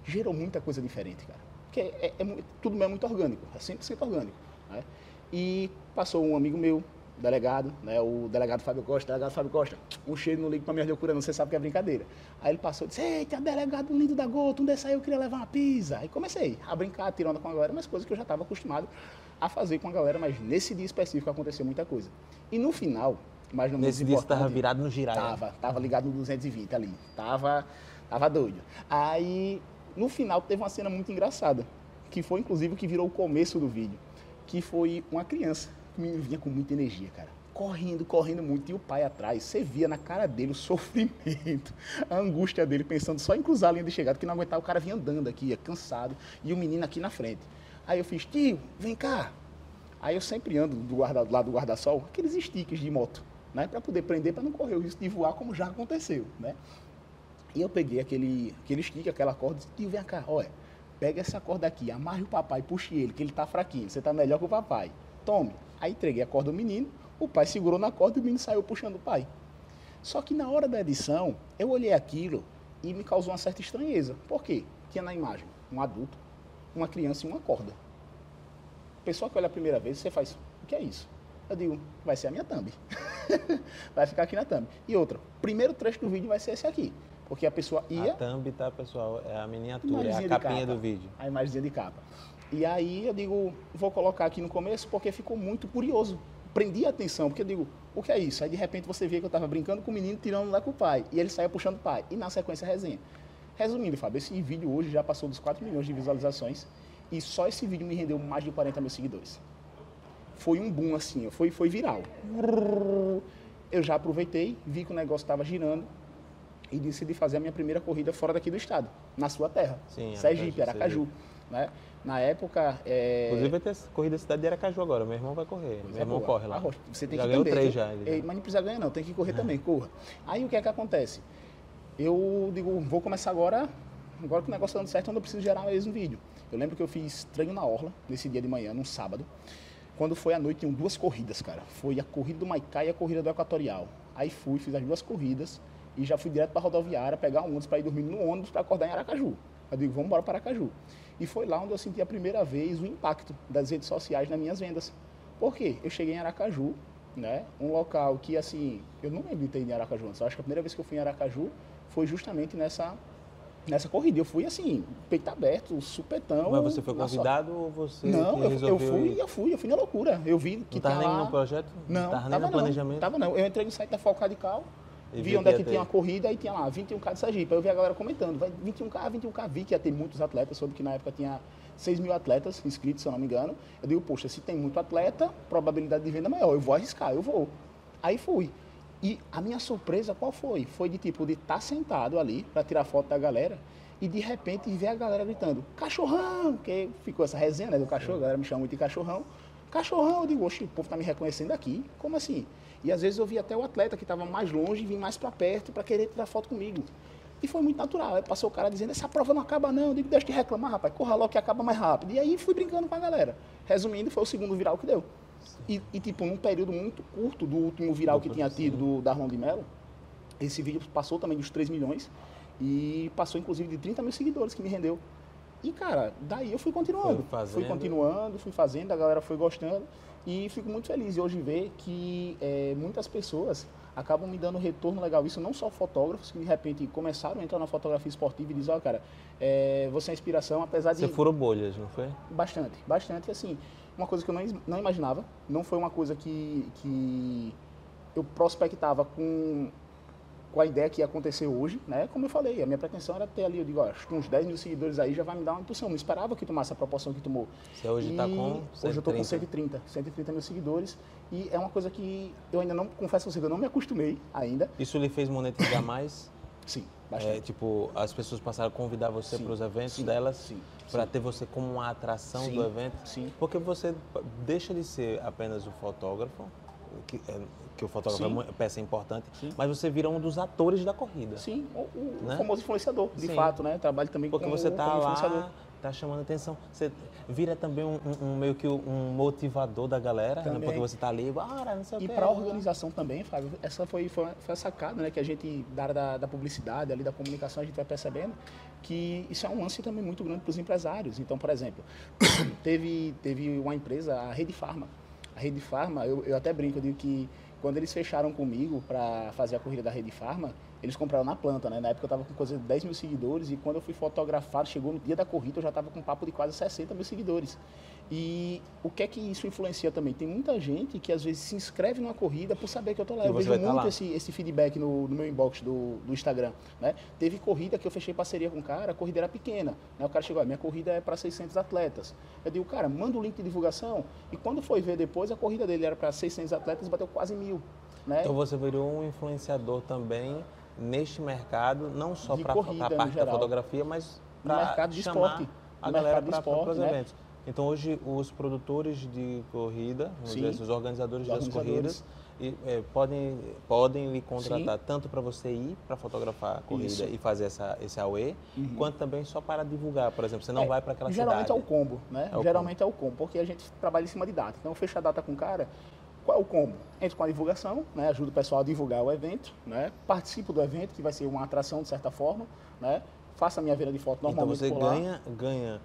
gerou muita coisa diferente, cara. Porque tudo é muito orgânico, é 100% orgânico. Né? E passou um amigo meu, delegado, né, o delegado Fábio Costa, um cheiro no ligo pra minha loucura, não, você sabe que é brincadeira. Aí ele passou e disse, eita, delegado lindo da gota, um desse aí eu queria levar uma pizza. Aí comecei a brincar, tirando onda com a galera, mas coisas que eu já estava acostumado a fazer com a galera, mas nesse dia específico aconteceu muita coisa. E no final, mas no nesse dia você estava virado no girar. Tava ligado no 220 ali, tava doido. Aí, no final, teve uma cena muito engraçada, que foi, inclusive, o que virou o começo do vídeo, que foi uma criança, que me vinha com muita energia, cara, correndo muito, e o pai atrás, você via na cara dele o sofrimento, a angústia dele, pensando só em cruzar a linha de chegada, que não aguentava, o cara vinha andando aqui, cansado, e o menino aqui na frente. Aí eu fiz, tio, vem cá. Aí eu sempre ando lá do guarda-sol, aqueles stickers de moto, né, para poder prender, para não correr o risco de voar, como já aconteceu, né. E eu peguei aquele stick, aquela corda, e disse, tio, vem cá, olha, pega essa corda aqui, amarre o papai, puxe ele, que ele tá fraquinho, você tá melhor que o papai. tome. Aí entreguei a corda do menino, o pai segurou na corda e o menino saiu puxando o pai. Só que na hora da edição, eu olhei aquilo e me causou uma certa estranheza. Por quê? Tinha na imagem um adulto, uma criança e uma corda. Pessoa que olha a primeira vez, você faz, o que é isso? Eu digo, vai ser a minha thumb. Vai ficar aqui na thumb. E outra, o primeiro trecho do vídeo vai ser esse aqui. Porque a pessoa ia... A thumb, tá, pessoal? É a miniatura, é a capinha do vídeo. A imagenzinha de capa. E aí eu digo, vou colocar aqui no começo porque ficou muito curioso. Prendi a atenção, porque eu digo, o que é isso? Aí de repente você vê que eu estava brincando com o menino, tirando lá com o pai. E ele saia puxando o pai. E na sequência a resenha. Resumindo, Fábio, esse vídeo hoje já passou dos 4 milhões de visualizações. E só esse vídeo me rendeu mais de 40 mil seguidores. Foi um boom assim, foi viral. Eu já aproveitei, vi que o negócio estava girando. E decidi fazer a minha primeira corrida fora daqui do estado, na sua terra, sim, Sergipe, Aracaju. Né? Na época... Inclusive vai ter corrida da cidade de Aracaju agora, meu irmão vai correr, meu irmão corre lá. Você tem já que ganhou também, 3 já. Mas não precisa ganhar não, tem que correr também, corra. Aí o que é que acontece? Eu digo, vou começar agora que o negócio está dando certo, onde eu preciso gerar mesmo um vídeo. Eu lembro que eu fiz treino na orla, nesse dia de manhã, num sábado. Quando foi à noite, tinham 2 corridas, cara. Foi a corrida do Maicá e a corrida do Equatorial. Aí fiz as 2 corridas. E já fui direto para a rodoviária, pegar um ônibus para ir dormir no ônibus para acordar em Aracaju. Eu digo, vamos embora para Aracaju. E foi lá onde eu senti a primeira vez o impacto das redes sociais nas minhas vendas. Por quê? Eu cheguei em Aracaju, né? Um local que, assim, eu não lembro de ter ido em Aracaju antes. Eu acho que a primeira vez que eu fui em Aracaju foi justamente nessa corrida. Eu fui, assim, peito aberto, supetão. Mas você foi convidado ou você não, eu fui na loucura. Eu vi que não estava nem no projeto? Não, estava nem no planejamento? Tava não. Eu entrei no site da Foco Radical, vi onde é que tinha uma corrida e tinha lá 21K de Sergipe. Aí eu vi a galera comentando, vai 21K, vi que ia ter muitos atletas, soube que na época tinha 6 mil atletas inscritos, se eu não me engano. Eu digo, poxa, se tem muito atleta, probabilidade de venda é maior, eu vou arriscar, eu vou. Aí fui. E a minha surpresa qual foi? Foi de tipo, de estar sentado ali para tirar foto da galera e de repente ver a galera gritando, cachorrão, que ficou essa resenha, né, do cachorro, a galera me chama muito de cachorrão. Cachorrão, eu digo, oxe, o povo tá me reconhecendo aqui, como assim? E às vezes eu vi até o atleta que estava mais longe vir mais para perto para querer tirar foto comigo. E foi muito natural. Aí passou o cara dizendo, essa prova não acaba não. Eu digo, deixa de reclamar, rapaz, corra logo que acaba mais rápido. E aí fui brincando com a galera. Resumindo, foi o segundo viral que deu. E tipo, num período muito curto do último viral que tinha tido do Darlon de Mello, esse vídeo passou também dos 3 milhões e passou inclusive de 30 mil seguidores que me rendeu. E, cara, daí eu fui continuando. Fui fazendo, a galera foi gostando e fico muito feliz de hoje ver que muitas pessoas acabam me dando retorno legal. Isso não só fotógrafos que de repente começaram a entrar na fotografia esportiva e dizem, ó, cara, você é inspiração, apesar de... Você furou bolhas, não foi? Bastante, assim, uma coisa que eu não imaginava, não foi uma coisa que eu prospectava com a ideia que ia acontecer hoje, né? Como eu falei, a minha pretensão era ter ali, eu digo, acho que uns 10 mil seguidores aí já vai me dar uma impulsão. Não esperava que tomasse a proporção que tomou. Você hoje está com 130? Hoje eu estou com 130 mil seguidores. E é uma coisa que eu ainda não, confesso a você, eu não me acostumei ainda. Isso lhe fez monetizar mais? Sim, bastante. Tipo, as pessoas passaram a convidar você para os eventos delas, para ter você como uma atração do evento? Sim. Porque você deixa de ser apenas o fotógrafo, que o fotógrafo é peça importante, mas você vira um dos atores da corrida. Sim, o famoso influenciador, de fato, né? Trabalho também porque você está lá, está chamando atenção. Você vira também meio que um motivador da galera, né? Porque você está ali, não sei o quê. E para a organização também, Fábio, essa foi a sacada, né? Que a gente, da área da publicidade, ali da comunicação, a gente vai percebendo que isso é um lance também muito grande para os empresários. Então, por exemplo, teve uma empresa, a Rede Farma. A Rede Farma, eu até brinco, eu digo que quando eles fecharam comigo para fazer a corrida da Rede Farma, eles compraram na planta, né? Na época eu estava com coisa de 10 mil seguidores e quando eu fui fotografado, chegou no dia da corrida, eu já estava com um papo de quase 60 mil seguidores. E o que é que isso influencia também? Tem muita gente que às vezes se inscreve numa corrida por saber que eu estou lá. Eu vejo muito esse feedback no meu inbox do Instagram, né? Teve corrida que eu fechei parceria com o cara, a corrida era pequena, né? O cara chegou, minha corrida é para 600 atletas. Eu digo, cara, manda o link de divulgação. E quando foi ver depois, a corrida dele era para 600 atletas e bateu quase 1.000. Né? Então você virou um influenciador também neste mercado, não só para a parte da fotografia, mas para chamar a galera para os eventos. Então hoje os produtores de corrida, os organizadores das corridas, podem lhe contratar tanto para você ir para fotografar a corrida e fazer esse AUE, quanto também só para divulgar, por exemplo, você não vai para aquela geralmente cidade. É o combo, né? Geralmente é o combo, porque a gente trabalha em cima de data. Então, fecha a data com o cara, qual é o combo? Entro com a divulgação, né? Ajudo o pessoal a divulgar o evento, né? Participo do evento, que vai ser uma atração de certa forma, né? Faço a minha venda de foto normalmente. Então você ganha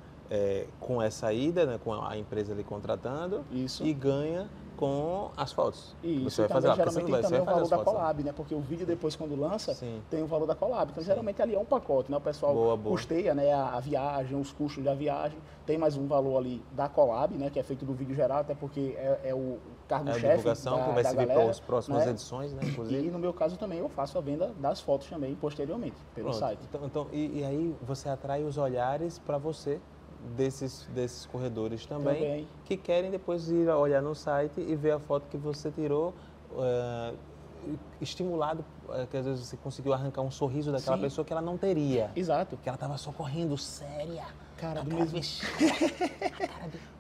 com essa ida, né? Com a empresa ali contratando, e ganha com as fotos. Isso, você vai fazer lá, geralmente tem também o valor da collab, lá. né? Porque o vídeo depois quando lança, Sim. tem o valor da collab. Então geralmente ali é um pacote, né? O pessoal custeia, né? A viagem, os custos da viagem. Tem mais um valor ali da collab, né? Que é feito do vídeo geral, até porque é o cargo-chefe da divulgação que vai servir para as próximas né? edições, né? Inclusive. E no meu caso também eu faço a venda das fotos também posteriormente, pelo site. Então, e aí você atrai os olhares para você desses corredores também, que querem depois ir olhar no site e ver a foto que você tirou, estimulado, que às vezes você conseguiu arrancar um sorriso daquela pessoa que ela não teria. Exato. Que ela estava só correndo séria. Cara, do mesmo...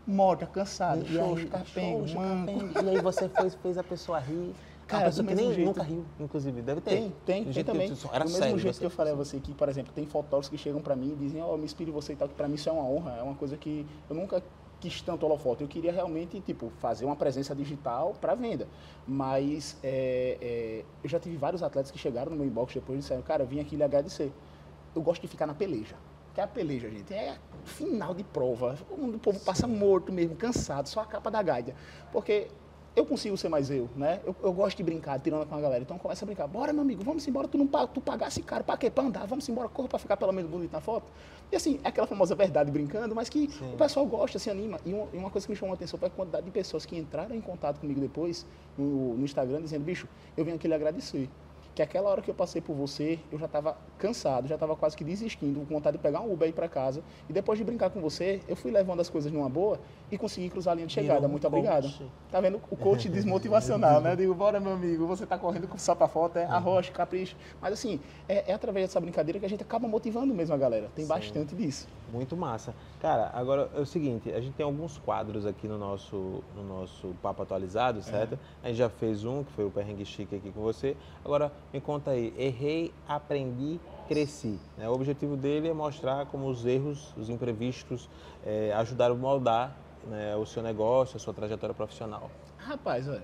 Morta, cansada, xoxo, capengo, manco. E aí você fez a pessoa rir. Cara, pessoa que nem nunca riu, inclusive, deve ter. Tem também. Do mesmo jeito que eu falei a você que, por exemplo, tem fotógrafos que chegam pra mim e dizem, me inspire você e tal, que pra mim isso é uma honra, é uma coisa que eu nunca quis tanto holofoto. Eu queria realmente, fazer uma presença digital para venda. Mas eu já tive vários atletas que chegaram no meu inbox depois e disseram, cara, eu vim aqui lhe agradecer. Eu gosto de ficar na peleja. Que é a peleja, gente, é final de prova. O povo passa morto mesmo, cansado, só a capa da gaita. Porque eu consigo ser mais eu, né? Eu gosto de brincar, tirando com a galera. Então começa a brincar. Bora, meu amigo, vamos embora. Tu pagasse caro, pra quê? Pra andar. Vamos embora, corra pra ficar pelo menos bonito na foto. E assim, é aquela famosa verdade brincando, mas que o pessoal gosta, se anima. E uma coisa que me chamou a atenção foi a quantidade de pessoas que entraram em contato comigo depois no Instagram, dizendo, bicho, eu vim aqui lhe agradecer. Que aquela hora que eu passei por você, eu já estava cansado, já estava quase que desistindo, com vontade de pegar um Uber e ir para casa. E depois de brincar com você, eu fui levando as coisas numa boa e consegui cruzar a linha de chegada. Muito obrigado. Tá vendo? O coach desmotivacional, né? Eu digo, bora, meu amigo, você tá correndo só pra foto, arrocha, capricha. Mas assim, é através dessa brincadeira que a gente acaba motivando mesmo a galera. Tem bastante disso. Muito massa. Cara, agora é o seguinte, a gente tem alguns quadros aqui no nosso Papo Atualizado, certo? A gente já fez um, que foi o Perrengue Chique aqui com você. Agora, me conta aí, errei, aprendi, cresci. Né? O objetivo dele é mostrar como os erros, os imprevistos, ajudaram a moldar, né, o seu negócio, a sua trajetória profissional. Rapaz, olha,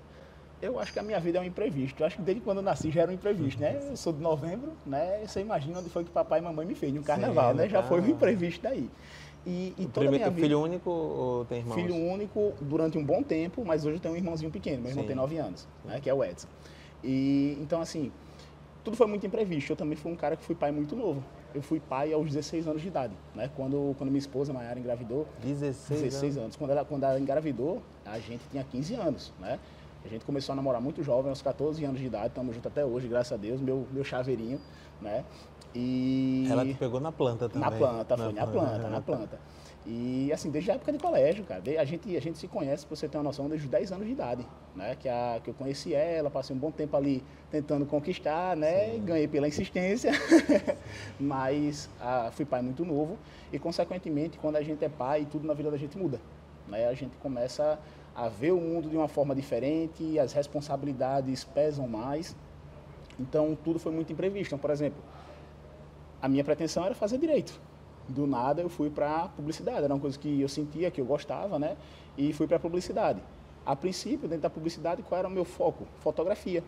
eu acho que a minha vida é um imprevisto. Eu acho que desde quando eu nasci já era um imprevisto, né? Eu sou de novembro, né? Você imagina onde foi que papai e mamãe me fez, no carnaval, né? Já foi um imprevisto daí. E toda a minha vida... Filho único ou tem irmãos? Filho único durante um bom tempo, mas hoje eu tenho um irmãozinho pequeno. Meu irmão tem 9 anos, né? Que é o Edson. E então, assim, tudo foi muito imprevisto. Eu também fui um cara que fui pai muito novo. Eu fui pai aos 16 anos de idade, né? Quando minha esposa, Maiara, engravidou. 16 anos. Quando ela engravidou, a gente tinha 15 anos, né? A gente começou a namorar muito jovem, aos 14 anos de idade. Estamos juntos até hoje, graças a Deus. Meu chaveirinho, né? E... Ela te pegou na planta também. Na planta. E assim, desde a época de colégio, cara, a gente se conhece, pra você ter uma noção, desde os 10 anos de idade, né? Que eu conheci ela, passei um bom tempo ali tentando conquistar, né? Sim. Ganhei pela insistência, mas fui pai muito novo e, consequentemente, quando a gente é pai, tudo na vida da gente muda, né? A gente começa a ver o mundo de uma forma diferente, as responsabilidades pesam mais, então tudo foi muito imprevisto. Então, por exemplo, a minha pretensão era fazer direito. Do nada eu fui para publicidade, era uma coisa que eu sentia, que eu gostava, né? E fui para publicidade. A princípio, dentro da publicidade, qual era o meu foco? Fotografia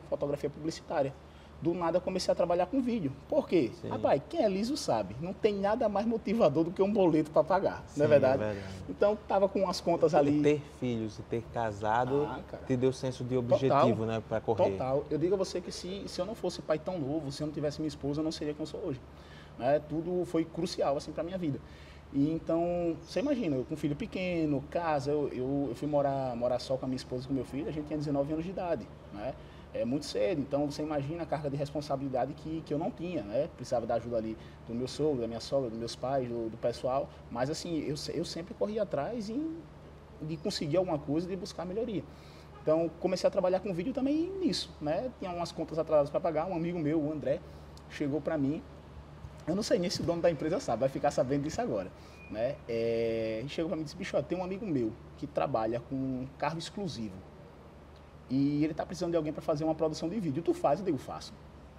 publicitária. Do nada eu comecei a trabalhar com vídeo. Por quê? Rapaz, quem é liso sabe, não tem nada mais motivador do que um boleto para pagar, não é verdade? Então, tava com as contas ali. Ter filhos e ter casado te deu senso de objetivo, né, para correr. Total. Eu digo a você que se eu não fosse pai tão novo, se eu não tivesse minha esposa, eu não seria quem eu sou hoje. Né? Tudo foi crucial assim, para a minha vida. E então, você imagina, eu com um filho pequeno, casa, eu fui morar só com a minha esposa e com meu filho, a gente tinha 19 anos de idade, né? É muito cedo, então você imagina a carga de responsabilidade que eu não tinha, né? Precisava da ajuda ali do meu sogro, da minha sogra, dos meus pais, do pessoal, mas assim, eu sempre corria atrás de conseguir alguma coisa, de buscar melhoria. Então, comecei a trabalhar com vídeo também nisso, né? Tinha umas contas atrasadas para pagar, um amigo meu, o André, chegou para mim. Eu não sei nem se o dono da empresa sabe, vai ficar sabendo disso agora, né? Ele chegou para mim e disse, bicho, ó, tem um amigo meu que trabalha com carro exclusivo. e ele está precisando de alguém para fazer uma produção de vídeo. Tu faz? Eu digo, faço.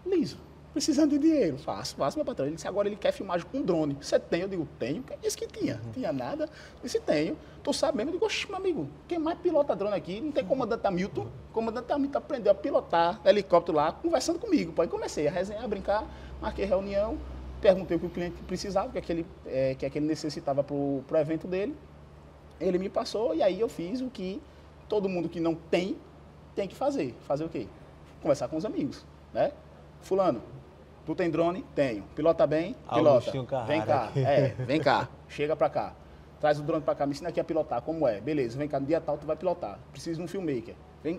Liso. Precisando de dinheiro. Faço, meu patrão. Ele disse, agora ele quer filmagem com drone. Você tem? Eu digo, tenho. Quem disse que tinha? Tinha nada. Eu disse, tenho. Tu sabe mesmo? Eu digo, oxe, meu amigo, quem mais pilota drone aqui? Não tem comandante Hamilton. O comandante Hamilton aprendeu a pilotar helicóptero lá, conversando comigo. Pô. Aí comecei a resenhar, a brincar, marquei reunião, perguntei o que o cliente precisava, o que é que ele necessitava para o evento dele. Ele me passou e aí eu fiz o que todo mundo que não tem que fazer. Fazer o quê? Conversar com os amigos, né? Fulano, tu tem drone? Tenho. Pilota bem? Pilota. Vem cá. Vem cá. Chega pra cá. Traz o drone pra cá, me ensina aqui a pilotar, como é. Beleza, vem cá, no dia tal tu vai pilotar. Preciso de um filmmaker.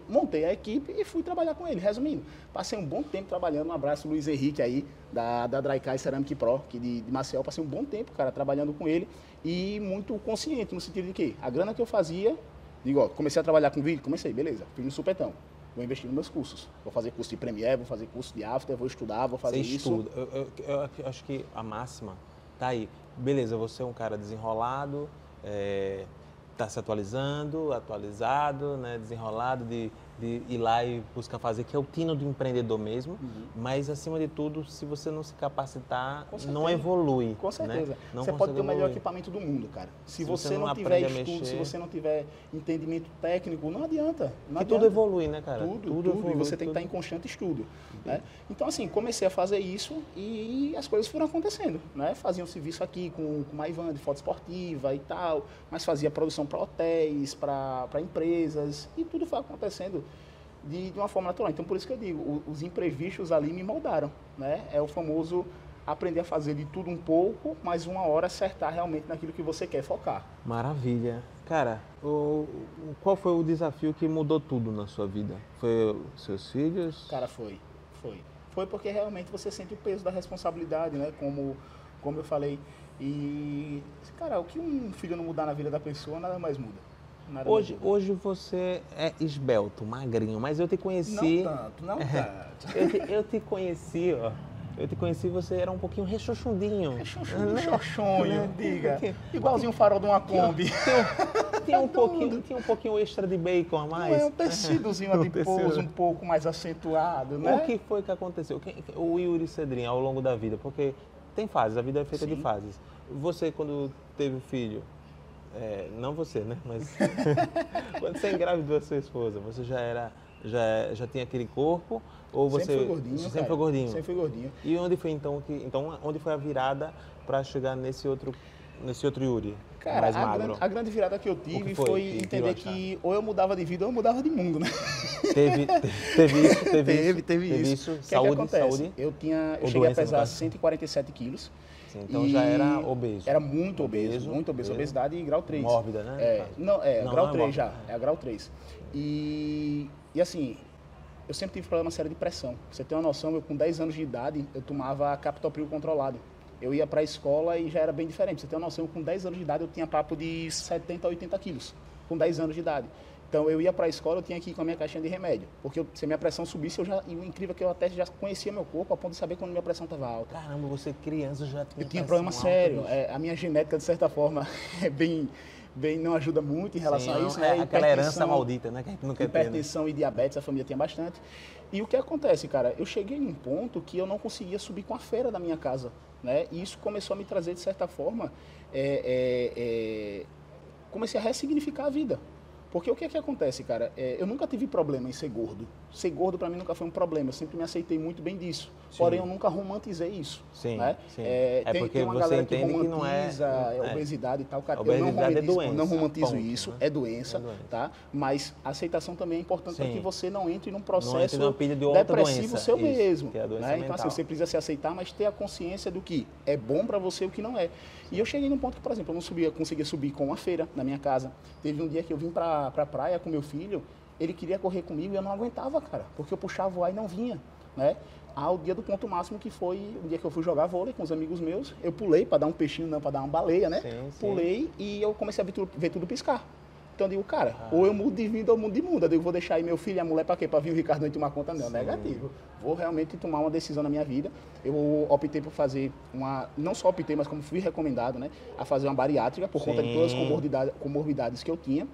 Montei a equipe e fui trabalhar com ele. Resumindo, passei um bom tempo trabalhando. Um abraço, Luiz Henrique aí, da Draikai Ceramic Pro, aqui de Maceió. Passei um bom tempo, cara, trabalhando com ele e muito consciente, no sentido de que a grana que eu fazia, digo, ó, comecei a trabalhar com vídeo, comecei, beleza, fiz no supetão. Vou investir nos meus cursos. Vou fazer curso de Premiere, vou fazer curso de After, vou estudar, vou fazer isso. Você estuda. Eu acho que a máxima tá aí. Beleza, você é um cara desenrolado, tá se atualizado, né, desenrolado de ir lá e buscar fazer, que é o tino do empreendedor mesmo, mas acima de tudo, se você não se capacitar, não evolui. Com certeza. Né? Não você pode ter o melhor evoluir. equipamento do mundo, cara. Se você não não tiver aprende estudo, se você não tiver entendimento técnico, não adianta. Não tudo evolui, né, cara? Tudo evolui, e você tem que estar em constante estudo. Né? Então, assim, comecei a fazer isso e as coisas foram acontecendo. Né? Fazia um serviço aqui com a Ivan de foto esportiva e tal, mas fazia produção para hotéis, para empresas, e tudo foi acontecendo de uma forma natural. Então, por isso que eu digo, os imprevistos ali me moldaram. Né? É o famoso aprender a fazer de tudo um pouco, mas uma hora acertar realmente naquilo que você quer focar. Maravilha. Cara, qual foi o desafio que mudou tudo na sua vida? Foi os seus filhos? Cara, foi. Foi porque realmente você sente o peso da responsabilidade, né? Como eu falei. E, cara, o que um filho não mudar na vida da pessoa, nada mais muda. Hoje você é esbelto, magrinho, mas eu te conheci... Não tanto. Eu te conheci, ó. Eu te conheci, você era um pouquinho rechonchudinho. Rechonchonho, diga. Igualzinho o farol de uma Kombi. Tinha um pouquinho extra de bacon a mais. Um tecidozinho adiposo um pouco mais acentuado, né? O que foi que aconteceu? O Yuri Cedrin, ao longo da vida, porque tem fases, a vida é feita de fases. Você, quando teve filho, não você, né? Mas quando você engravidou a sua esposa, você já tinha aquele corpo? Ou você sempre foi gordinho, sempre foi gordinho? Sempre foi gordinho. E onde foi então onde foi a virada para chegar nesse outro Yuri? Cara, mais magro? A grande virada que eu tive foi entender que ou eu mudava de vida ou eu mudava de mundo, né? Teve isso. Saúde? Eu cheguei a pesar 147 quilos. Sim, então já era obeso. Era muito obeso. Obesidade em grau 3. Mórbida, né? Grau 3 já. É a grau 3. E assim, eu sempre tive problema sério de pressão. Pra você ter uma noção, eu com 10 anos de idade, eu tomava captopril controlado. Eu ia para a escola e já era bem diferente. Pra você ter uma noção, com 10 anos de idade, eu tinha papo de 70 a 80 quilos. Com 10 anos de idade. Então, eu ia para a escola, eu tinha que ir com a minha caixinha de remédio. Porque se a minha pressão subisse, e o incrível é que eu até já conhecia meu corpo, a ponto de saber quando minha pressão estava alta. Caramba, você criança já tinha Eu tinha problema sério. A minha genética, de certa forma, não ajuda muito em relação a isso. Né? Aquela herança maldita, né? Que a gente não quer ter, hipertensão e diabetes, a família tinha bastante. E o que acontece, cara? Eu cheguei num ponto que eu não conseguia subir com a feira da minha casa. Né? E isso começou a me trazer, de certa forma, comecei a ressignificar a vida. Porque o que é que acontece, cara? Eu nunca tive problema em ser gordo. Ser gordo para mim nunca foi um problema. Eu sempre me aceitei muito bem disso. Sim. Porém, eu nunca romantizei isso. Sim, né? sim. Tem uma galera que romantiza obesidade e tal. Cara, eu não romantizo isso. Né? É doença, tá? Mas a aceitação também é importante para que você não entre num processo depressivo seu mesmo. Né? Então, assim, você precisa se aceitar, mas ter a consciência do que é bom para você e o que não é. E eu cheguei num ponto que, por exemplo, eu não conseguia subir com uma feira na minha casa. Teve um dia que eu vim pra praia com meu filho, ele queria correr comigo e eu não aguentava, cara, porque eu puxava o ar e não vinha, né? O dia do ponto máximo, que foi o dia que eu fui jogar vôlei com os amigos meus, eu pulei para dar um peixinho, não, para dar uma baleia, né? Sim. Pulei e eu comecei a ver tudo piscar. Então eu digo, cara, ou eu mudo de vida ou eu mudo de mundo. Eu digo, vou deixar aí meu filho e a mulher para quê? Para vir o Ricardo e tomar conta? Não, negativo. Vou realmente tomar uma decisão na minha vida. Eu optei por fazer não só optei, mas como fui recomendado, né? A fazer uma bariátrica por conta de todas as comorbidades que eu tinha.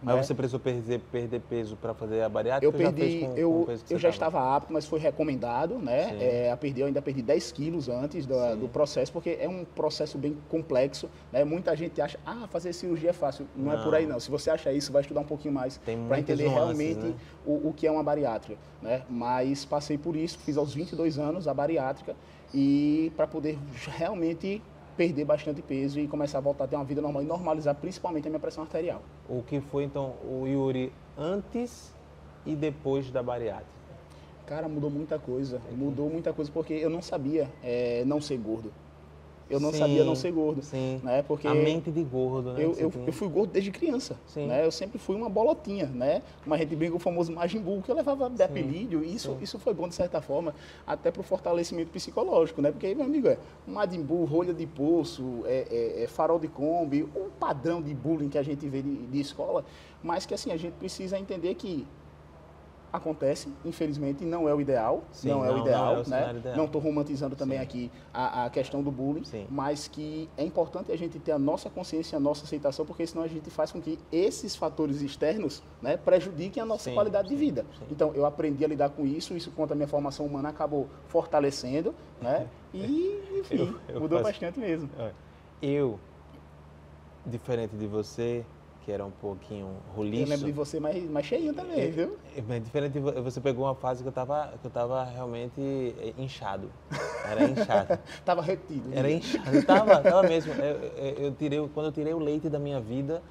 Mas né? você precisou perder peso para fazer a bariátrica? Eu ou já fez perdi, com o eu peso que eu você já tava? estava apto, mas foi recomendado, né? Sim. Eu ainda perdi 10 quilos antes do processo, porque é um processo bem complexo, né? Muita gente acha, fazer cirurgia é fácil. Não é por aí não. Se você acha isso, vai estudar um pouquinho mais Tem para muitas entender nuances, realmente né? o que é uma bariátrica, né? Mas passei por isso, fiz aos 22 anos a bariátrica e para poder realmente perder bastante peso e começar a voltar a ter uma vida normal e normalizar principalmente a minha pressão arterial. O que foi, então, o Yuri antes e depois da bariátrica? Cara, mudou muita coisa porque eu não sabia não ser gordo. Eu não sabia não ser gordo, Sim. né? Porque a mente de gordo, né? eu fui gordo desde criança, Sim. né? Eu sempre fui uma bolotinha, né? Mas a gente brinca o famoso Majin Buu, que eu levava de apelido, e isso foi bom de certa forma, até para o fortalecimento psicológico, né? Porque, meu amigo, Majin Buu, rolha de poço, farol de Kombi, um padrão de bullying que a gente vê de escola, mas que assim, a gente precisa entender que acontece, infelizmente, não é o ideal, Sim, não é o ideal, né? ideal. Não estou romantizando também aqui a questão do bullying, mas que é importante a gente ter a nossa consciência, a nossa aceitação, porque senão a gente faz com que esses fatores externos, né, prejudiquem a nossa qualidade de vida. Então, eu aprendi a lidar com isso quanto a minha formação humana acabou fortalecendo, né? E, enfim, mudou bastante mesmo. Eu, diferente de você, que era um pouquinho roliço. Eu lembro de você mais cheinho também, viu? Mas diferente de você pegou uma fase que eu tava realmente inchado. Era inchado. Tava retido. Era inchado. Tava mesmo. Quando eu tirei o leite da minha vida,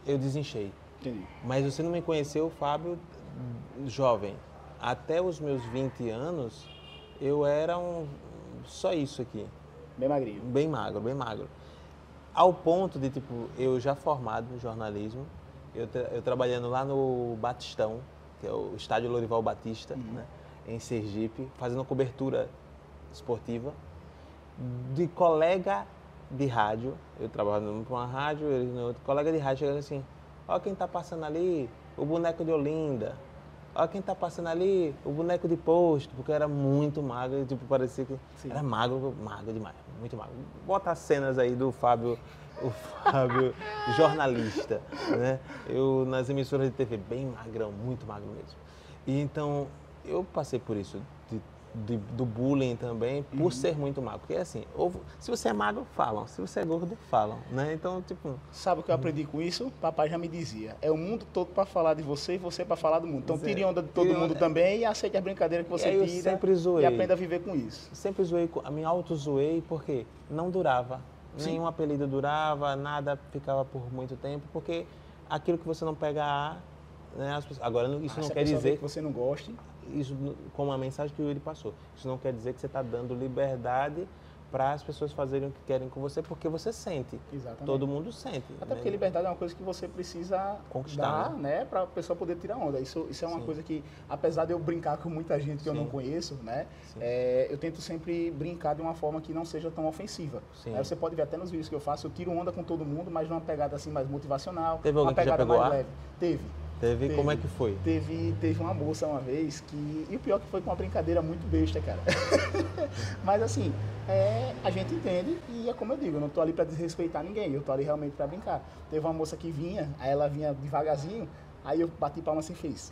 eu desinchei. Entendi. Mas você não me conheceu, Fábio, jovem. Até os meus 20 anos, eu era só isso aqui. Bem magrinho. Bem magro, bem magro. Ao ponto de, tipo, eu já formado em jornalismo, eu trabalhando lá no Batistão, que é o Estádio Lorival Batista, né, em Sergipe, fazendo cobertura esportiva, de colega de rádio, eu trabalhando para uma rádio, ele no outro, colega de rádio chegando assim, ó quem tá passando ali, o boneco de Olinda, ó quem tá passando ali, o boneco de Posto, porque eu era muito magro, tipo, parecia que era magro demais, muito magro. Bota as cenas aí do Fábio, o Fábio jornalista, né? Eu nas emissoras de TV, bem magrão, muito magro mesmo. E então, eu passei por isso, do bullying também, por ser muito magro. Porque assim, se você é magro, falam. Se você é gordo, falam, né? Então, tipo... Sabe o que eu aprendi com isso? Papai já me dizia. É o mundo todo para falar de você e você para falar do mundo. Então, tire onda de todo mundo também e aceite a brincadeira que você tira. Sempre zoei. E aprenda a viver com isso. Sempre zoei, me auto-zoei, porque não durava. Nenhum apelido durava, nada ficava por muito tempo, porque aquilo que você não pega né, agora, isso não quer dizer que você não goste. Isso, como a mensagem que o Yuri passou, isso não quer dizer que você está dando liberdade para as pessoas fazerem o que querem com você, porque você sente. Exatamente. Todo mundo sente. Até porque liberdade é uma coisa que você precisa conquistar, né, para a pessoa poder tirar onda. Isso é uma coisa que, apesar de eu brincar com muita gente que eu não conheço, né, eu tento sempre brincar de uma forma que não seja tão ofensiva. Aí você pode ver até nos vídeos que eu faço, eu tiro onda com todo mundo, mas numa pegada assim mais motivacional. Teve alguém uma pegada que já pegou mais leve. Teve. Como é que foi? Teve uma moça uma vez que... E o pior que foi com uma brincadeira muito besta, cara. Mas assim, a gente entende e é como eu digo, eu não tô ali para desrespeitar ninguém, eu tô ali realmente para brincar. Teve uma moça que vinha, aí ela vinha devagarzinho, aí eu bati palma assim e fiz: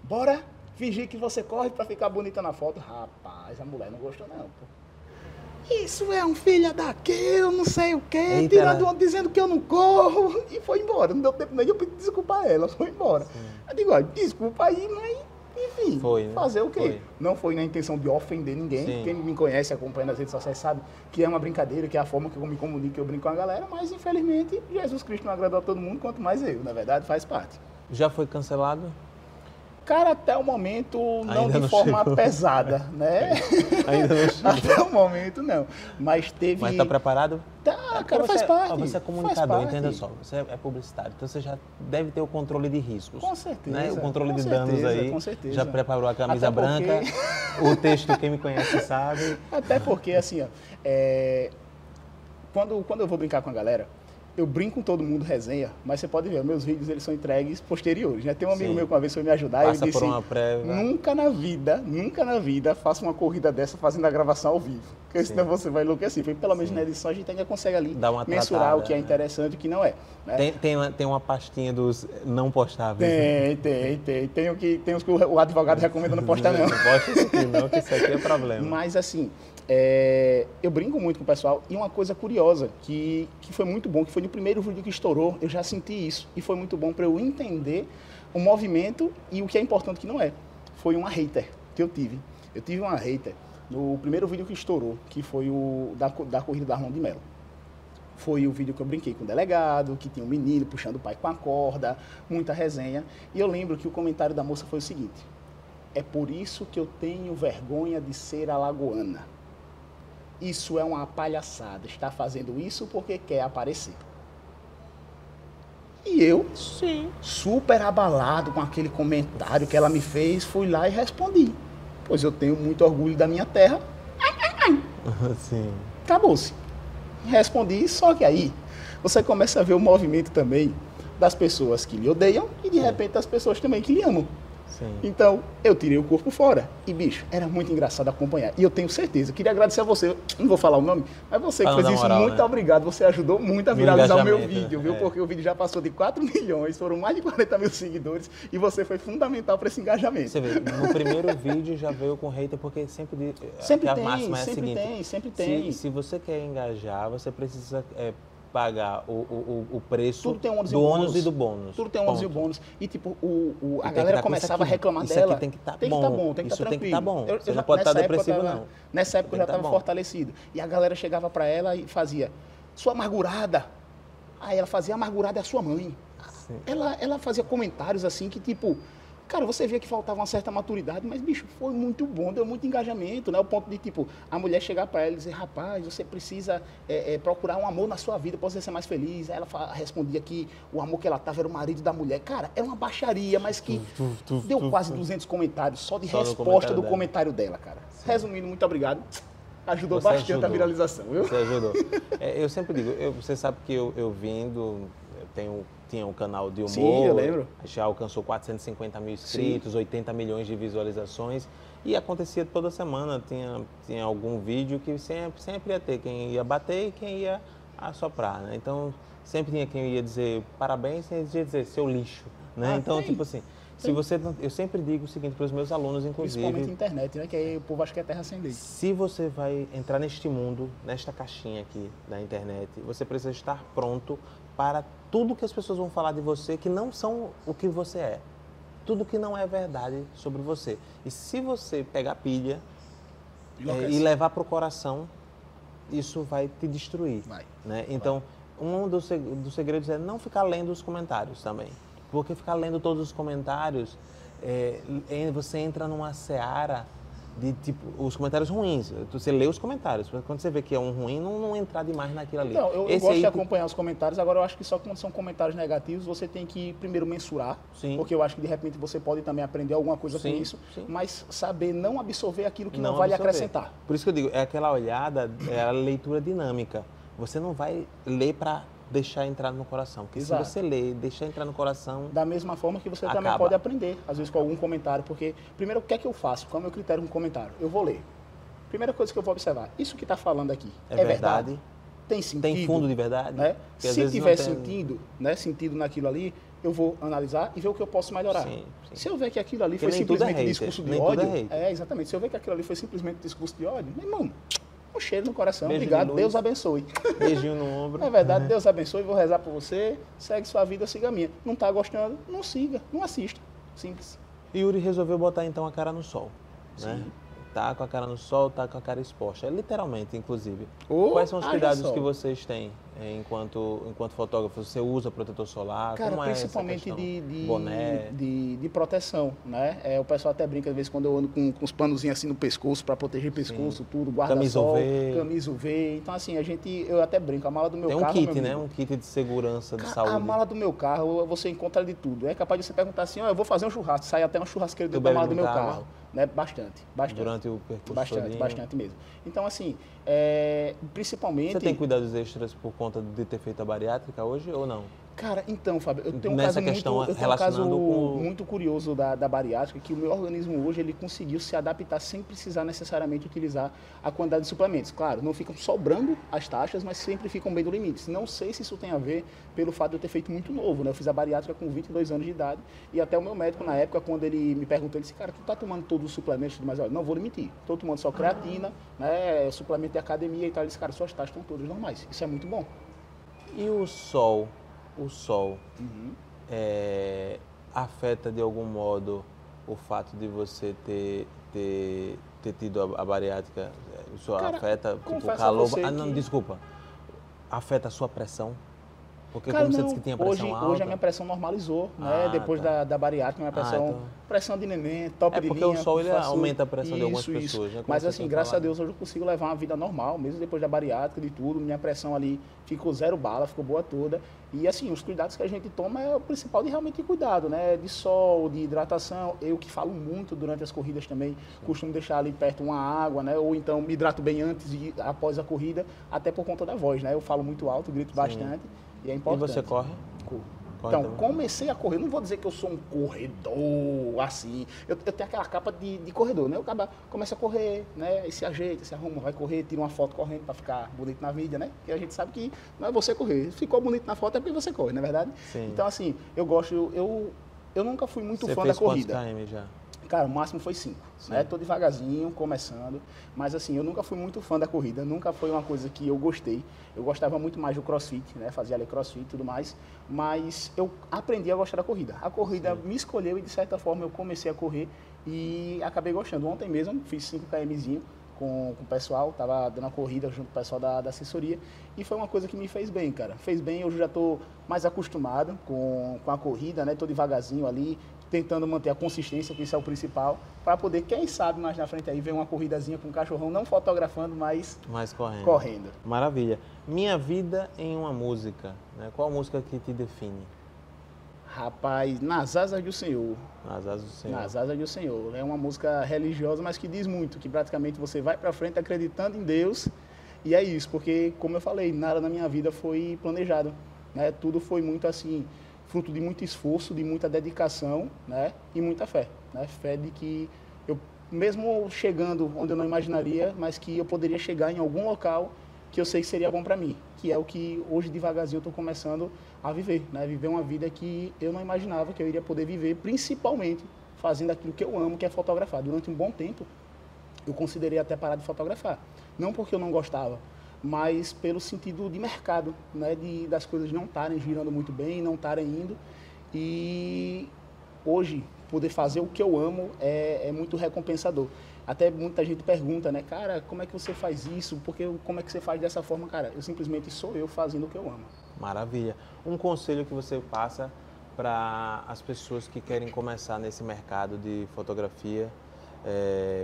bora fingir que você corre para ficar bonita na foto. Rapaz, a mulher não gostou não, pô. Isso é um filho daquele, não sei o quê, tirando onda dizendo que eu não corro. E foi embora. Não deu tempo nem de eu pedir desculpa a ela, foi embora. Eu digo, desculpa aí, mas enfim, fazer o quê? Não foi na intenção de ofender ninguém. Quem me conhece, acompanha nas redes sociais, sabe que é uma brincadeira, que é a forma que eu me comunico, que eu brinco com a galera, mas infelizmente Jesus Cristo não agradou a todo mundo, quanto mais eu. Na verdade, faz parte. Já foi cancelado? Cara, até o momento, não de forma pesada, né? Ainda não chegou. Até o momento, não. Mas teve... Mas tá preparado? Tá, cara, faz parte. Você é comunicador, entenda só. Você é publicitário, então você já deve ter o controle de riscos. Com certeza. Né? O controle de danos aí. Com certeza. Já preparou a camisa branca, o texto, quem me conhece sabe. Até porque, assim, ó, quando eu vou brincar com a galera, eu brinco com todo mundo, resenha, mas você pode ver, meus vídeos eles são entregues posteriores, né? Tem um amigo meu que uma vez foi me ajudar e ele disse, nunca na vida faça uma corrida dessa fazendo a gravação ao vivo, porque senão você vai enlouquecer. Porque pelo menos na edição a gente ainda consegue ali mensurar tratada, o que é interessante e o que não é. Né? Tem uma pastinha dos não postáveis. Tem os que o advogado recomenda não postar não. Não posta isso aqui não, que isso aqui é problema. Mas assim, eu brinco muito com o pessoal e uma coisa curiosa que foi muito bom, que foi no primeiro vídeo que estourou, eu já senti isso e foi muito bom para eu entender o movimento e o que é importante que não é. Foi uma hater que eu tive. Eu tive uma hater no primeiro vídeo que estourou, que foi o da corrida da Armando de Melo. Foi o vídeo que eu brinquei com o delegado, que tinha um menino puxando o pai com a corda, muita resenha. E eu lembro que o comentário da moça foi o seguinte: é por isso que eu tenho vergonha de ser alagoana. Isso é uma palhaçada. Está fazendo isso porque quer aparecer. E eu, super abalado com aquele comentário que ela me fez, fui lá e respondi. Pois eu tenho muito orgulho da minha terra. Sim. Acabou-se. Respondi, só que aí você começa a ver o movimento também das pessoas que lhe odeiam e de repente das pessoas também que lhe amam. Sim. Então, eu tirei o corpo fora. E, bicho, era muito engraçado acompanhar. E eu tenho certeza, queria agradecer a você, não vou falar o nome, mas você que fez isso, moral, muito obrigado. Você ajudou muito a viralizar o meu vídeo, viu? Porque o vídeo já passou de 4 milhões, foram mais de 40 mil seguidores e você foi fundamental para esse engajamento. Você vê, no primeiro vídeo já veio com hater, porque sempre tem. Se você quer engajar, você precisa pagar o preço do ônus e do bônus. Tudo tem ônus e o bônus. E tipo, a galera começava a reclamar dela. Isso aqui tem que estar bom. Tem que estar tranquilo. Tem que estar bom. Você não pode estar depressivo, não. Nessa época eu já estava fortalecido. E a galera chegava para ela e fazia, sua amargurada. Aí ela fazia, amargurada é a sua mãe. Ela fazia comentários assim que tipo... Cara, você via que faltava uma certa maturidade, mas, bicho, foi muito bom, deu muito engajamento, né? O ponto de, tipo, a mulher chegar para ela e dizer, rapaz, você precisa procurar um amor na sua vida para você ser mais feliz. Aí ela respondia que o amor que ela tava era o marido da mulher. Cara, era uma baixaria, mas que deu quase 200 comentários só de resposta do comentário dela, cara. Sim. Resumindo, muito obrigado. Ajudou bastante a viralização, viu? Você ajudou. Eu sempre digo, você sabe que eu vindo, tinha um canal de humor. Sim, eu lembro. Já alcançou 450 mil inscritos, 80 milhões de visualizações. E acontecia toda semana, tinha algum vídeo que sempre ia ter quem ia bater e quem ia assoprar, né? Então, sempre tinha quem ia dizer parabéns e ia dizer seu lixo, né? Então, tipo assim, se você eu sempre digo o seguinte para os meus alunos, inclusive... Principalmente internet, né? Que aí o povo acha que é terra sem lei. Se você vai entrar neste mundo, nesta caixinha aqui da internet, você precisa estar pronto para tudo que as pessoas vão falar de você que não são o que você é. Tudo que não é verdade sobre você. E se você pegar pilha e levar para o coração, isso vai te destruir. Né? Então, um dos segredos é não ficar lendo os comentários também. Porque ficar lendo todos os comentários, você entra numa seara de tipo, os comentários ruins. Você lê os comentários, quando você vê que é um ruim, não entrar demais naquilo ali. Não, eu gosto de acompanhar os comentários, agora eu acho que só quando são comentários negativos, você tem que primeiro mensurar, porque eu acho que de repente você pode também aprender alguma coisa com isso, mas saber não absorver aquilo que não vai lhe acrescentar. Por isso que eu digo, é aquela olhada, é a leitura dinâmica. Você não vai ler para deixar entrar no coração. Porque se você ler, deixar entrar no coração... Da mesma forma que você também pode aprender, às vezes com algum comentário. Porque, primeiro, o que é que eu faço? Qual é o meu critério com comentário? Eu vou ler. Primeira coisa que eu vou observar, isso que está falando aqui é verdade? Tem sentido? Tem fundo de verdade? Né? Se tiver sentido naquilo ali, eu vou analisar e ver o que eu posso melhorar. Se eu ver que aquilo ali foi simplesmente discurso de ódio... exatamente. Se eu ver que aquilo ali foi simplesmente discurso de ódio, meu irmão... Um cheiro no coração, obrigado, Deus abençoe. Beijinho no ombro. É verdade, Deus abençoe, vou rezar por você, segue sua vida, siga a minha. Não está gostando, não siga, não assista. Simples. Yuri resolveu botar então a cara no sol, né? Tá com a cara no sol, tá com a cara exposta, literalmente, inclusive. Quais são os cuidados que vocês têm enquanto fotógrafo? Você usa protetor solar? Cara, como principalmente boné? De proteção, né? O pessoal até brinca, às vezes, quando eu ando com os panozinhos assim no pescoço, para proteger pescoço, tudo, guarda-sol, camisa UV. Então, assim, eu até brinco, a mala do meu carro... Tem um kit, né? Um kit de segurança, de saúde. A mala do meu carro, você encontra de tudo. É capaz de você perguntar assim, eu vou fazer um churrasco, sai até uma churrasqueira dentro da mala do meu carro. né? Bastante. Durante o percurso Bastante, bastante mesmo. Então, assim, principalmente... Você tem cuidados extras por conta de ter feito a bariátrica hoje ou não? Cara, então, Fábio, eu tenho Nessa questão, eu tenho um caso com... muito curioso da bariátrica, que o meu organismo hoje ele conseguiu se adaptar sem precisar necessariamente utilizar a quantidade de suplementos. Claro, não ficam sobrando as taxas, mas sempre ficam bem do limite. Não sei se isso tem a ver pelo fato de eu ter feito muito novo, né? Eu fiz a bariátrica com 22 anos de idade e até o meu médico, na época, quando ele me perguntou, ele disse, cara, tu tá tomando todos os suplementos e tudo mais? Olha, não vou limitar. Estou tomando só creatina, né? Suplemento de academia e tal. Ele disse, cara, suas taxas estão todas normais. Isso é muito bom. E o sol? Afeta de algum modo o fato de você ter tido a bariátrica? Isso Cara, afeta tipo, o calor? Não, desculpa. Afeta a sua pressão? Porque cara, como não, você disse que tinha pressão alta... Hoje a minha pressão normalizou, né? Depois da bariátrica, minha pressão, pressão de neném, top de linha. É porque o sol ele aumenta a pressão de algumas pessoas, né? Mas assim, graças a Deus, hoje eu consigo levar uma vida normal, mesmo depois da bariátrica, de tudo. Minha pressão ali ficou 0 bala, ficou boa toda. E assim, os cuidados que a gente toma é o principal de realmente cuidado, né? De sol, de hidratação. Eu que falo muito durante as corridas também, costumo deixar ali perto uma água, né? Ou então me hidrato bem antes e após a corrida, até por conta da voz, né? Eu falo muito alto, grito bastante. E é importante. E você corre? Corro. Então, comecei a correr, não vou dizer que eu sou um corredor, assim, eu tenho aquela capa de corredor, né? O cara começa a correr, né? E se ajeita, se arruma, vai correr, tira uma foto correndo para ficar bonito na mídia, né? Porque a gente sabe que não é você correr, ficou bonito na foto é porque você corre, não é verdade? Sim. Então, assim, eu nunca fui muito fã da corrida. Você fez quantos km já? Cara, o máximo foi 5, né? Tô devagarzinho, começando, mas assim, eu nunca fui muito fã da corrida, nunca foi uma coisa que eu gostei. Eu gostava muito mais do crossfit, né? Fazia ali crossfit e tudo mais, mas eu aprendi a gostar da corrida. A corrida me escolheu e de certa forma eu comecei a correr e acabei gostando. Ontem mesmo fiz 5 kmzinho com o pessoal, tava dando uma corrida junto com o pessoal da assessoria e foi uma coisa que me fez bem, cara. Fez bem, eu já tô mais acostumado com a corrida, né? Tô devagarzinho ali, tentando manter a consistência, que isso é o principal, para poder, quem sabe, mais na frente aí, ver uma corridazinha com um cachorrão, não fotografando, mas correndo. Maravilha. Minha vida em uma música, né? Qual música que te define? Rapaz, Nas Asas do Senhor. Nas Asas do Senhor. Nas Asas do Senhor. É uma música religiosa, mas que diz muito, que praticamente você vai para frente acreditando em Deus, e é isso, porque, como eu falei, nada na minha vida foi planejado, né? Tudo foi muito assim, fruto de muito esforço, de muita dedicação, né? E muita fé, né? Fé de que eu, mesmo chegando onde eu não imaginaria, mas que eu poderia chegar em algum local que eu sei que seria bom para mim, que é o que hoje devagarzinho eu estou começando a viver, né? Viver uma vida que eu não imaginava que eu iria poder viver, principalmente fazendo aquilo que eu amo, que é fotografar. Durante um bom tempo, eu considerei até parar de fotografar. Não porque eu não gostava, mas pelo sentido de mercado, né? Das coisas não estarem girando muito bem, não estarem indo. E hoje, poder fazer o que eu amo é muito recompensador. Até muita gente pergunta, né? Cara, como é que você faz isso? Como é que você faz dessa forma? Cara, eu simplesmente sou eu fazendo o que eu amo. Maravilha. Um conselho que você passa para as pessoas que querem começar nesse mercado de fotografia,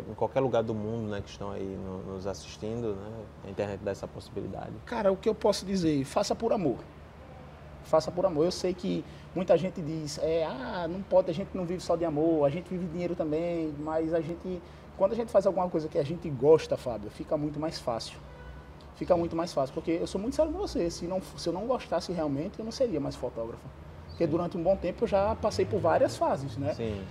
em qualquer lugar do mundo, né, que estão aí nos assistindo, né? A internet dá essa possibilidade. Cara, o que eu posso dizer? Faça por amor. Faça por amor. Eu sei que muita gente diz, não pode, a gente não vive só de amor, a gente vive de dinheiro também, mas quando a gente faz alguma coisa que a gente gosta, Fábio, fica muito mais fácil. Fica muito mais fácil, porque eu sou muito sério com você, se eu não gostasse realmente, eu não seria mais fotógrafo. Porque durante um bom tempo eu já passei por várias fases, né? Sim.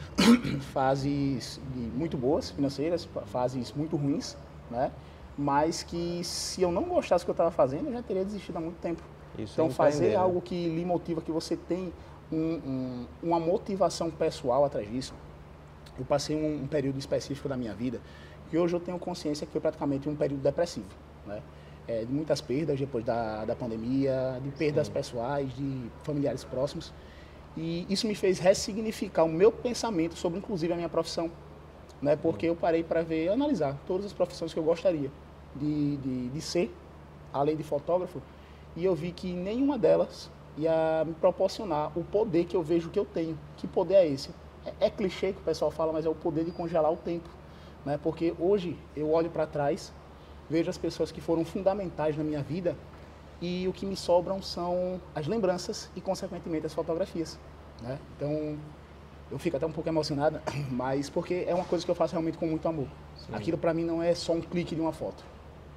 Fases muito boas, financeiras, fases muito ruins, né? Mas que se eu não gostasse do que eu estava fazendo, eu já teria desistido há muito tempo. Então fazer algo que lhe motiva, que você tem uma motivação pessoal atrás disso. Eu passei um período específico da minha vida, que hoje eu tenho consciência que foi praticamente um período depressivo, né? De muitas perdas depois da pandemia, de perdas pessoais, de familiares próximos. E isso me fez ressignificar o meu pensamento sobre, inclusive, a minha profissão, né? Porque eu parei para analisar todas as profissões que eu gostaria de ser, além de fotógrafo, e eu vi que nenhuma delas ia me proporcionar o poder que eu vejo que eu tenho. Que poder é esse? É clichê que o pessoal fala, mas é o poder de congelar o tempo, né? Porque hoje eu olho para trás, vejo as pessoas que foram fundamentais na minha vida e o que me sobram são as lembranças e, consequentemente, as fotografias, né? Então, Eu fico até um pouco emocionado, mas porque é uma coisa que eu faço realmente com muito amor. Sim. Aquilo para mim não é só um clique de uma foto.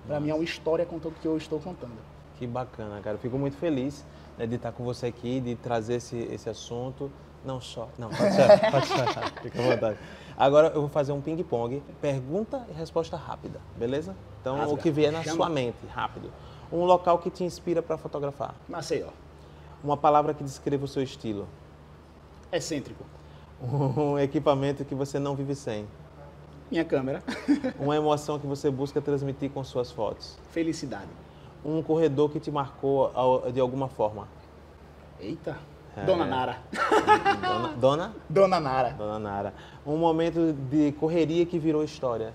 Para mim é uma história contando o que eu estou contando. Que bacana, cara. Eu fico muito feliz, né, de estar com você aqui, de trazer esse assunto. Não só. Não, pode chorar. Fica à vontade. Agora eu vou fazer um ping-pong, pergunta e resposta rápida, beleza? Então, o que vier na sua mente, rápido. Um local que te inspira para fotografar. Maceió. Uma palavra que descreva o seu estilo. Excêntrico. Um equipamento que você não vive sem. Minha câmera. Uma emoção que você busca transmitir com suas fotos. Felicidade. Um corredor que te marcou de alguma forma. Eita. Dona Nara. Dona Nara. Dona Nara. Um momento de correria que virou história.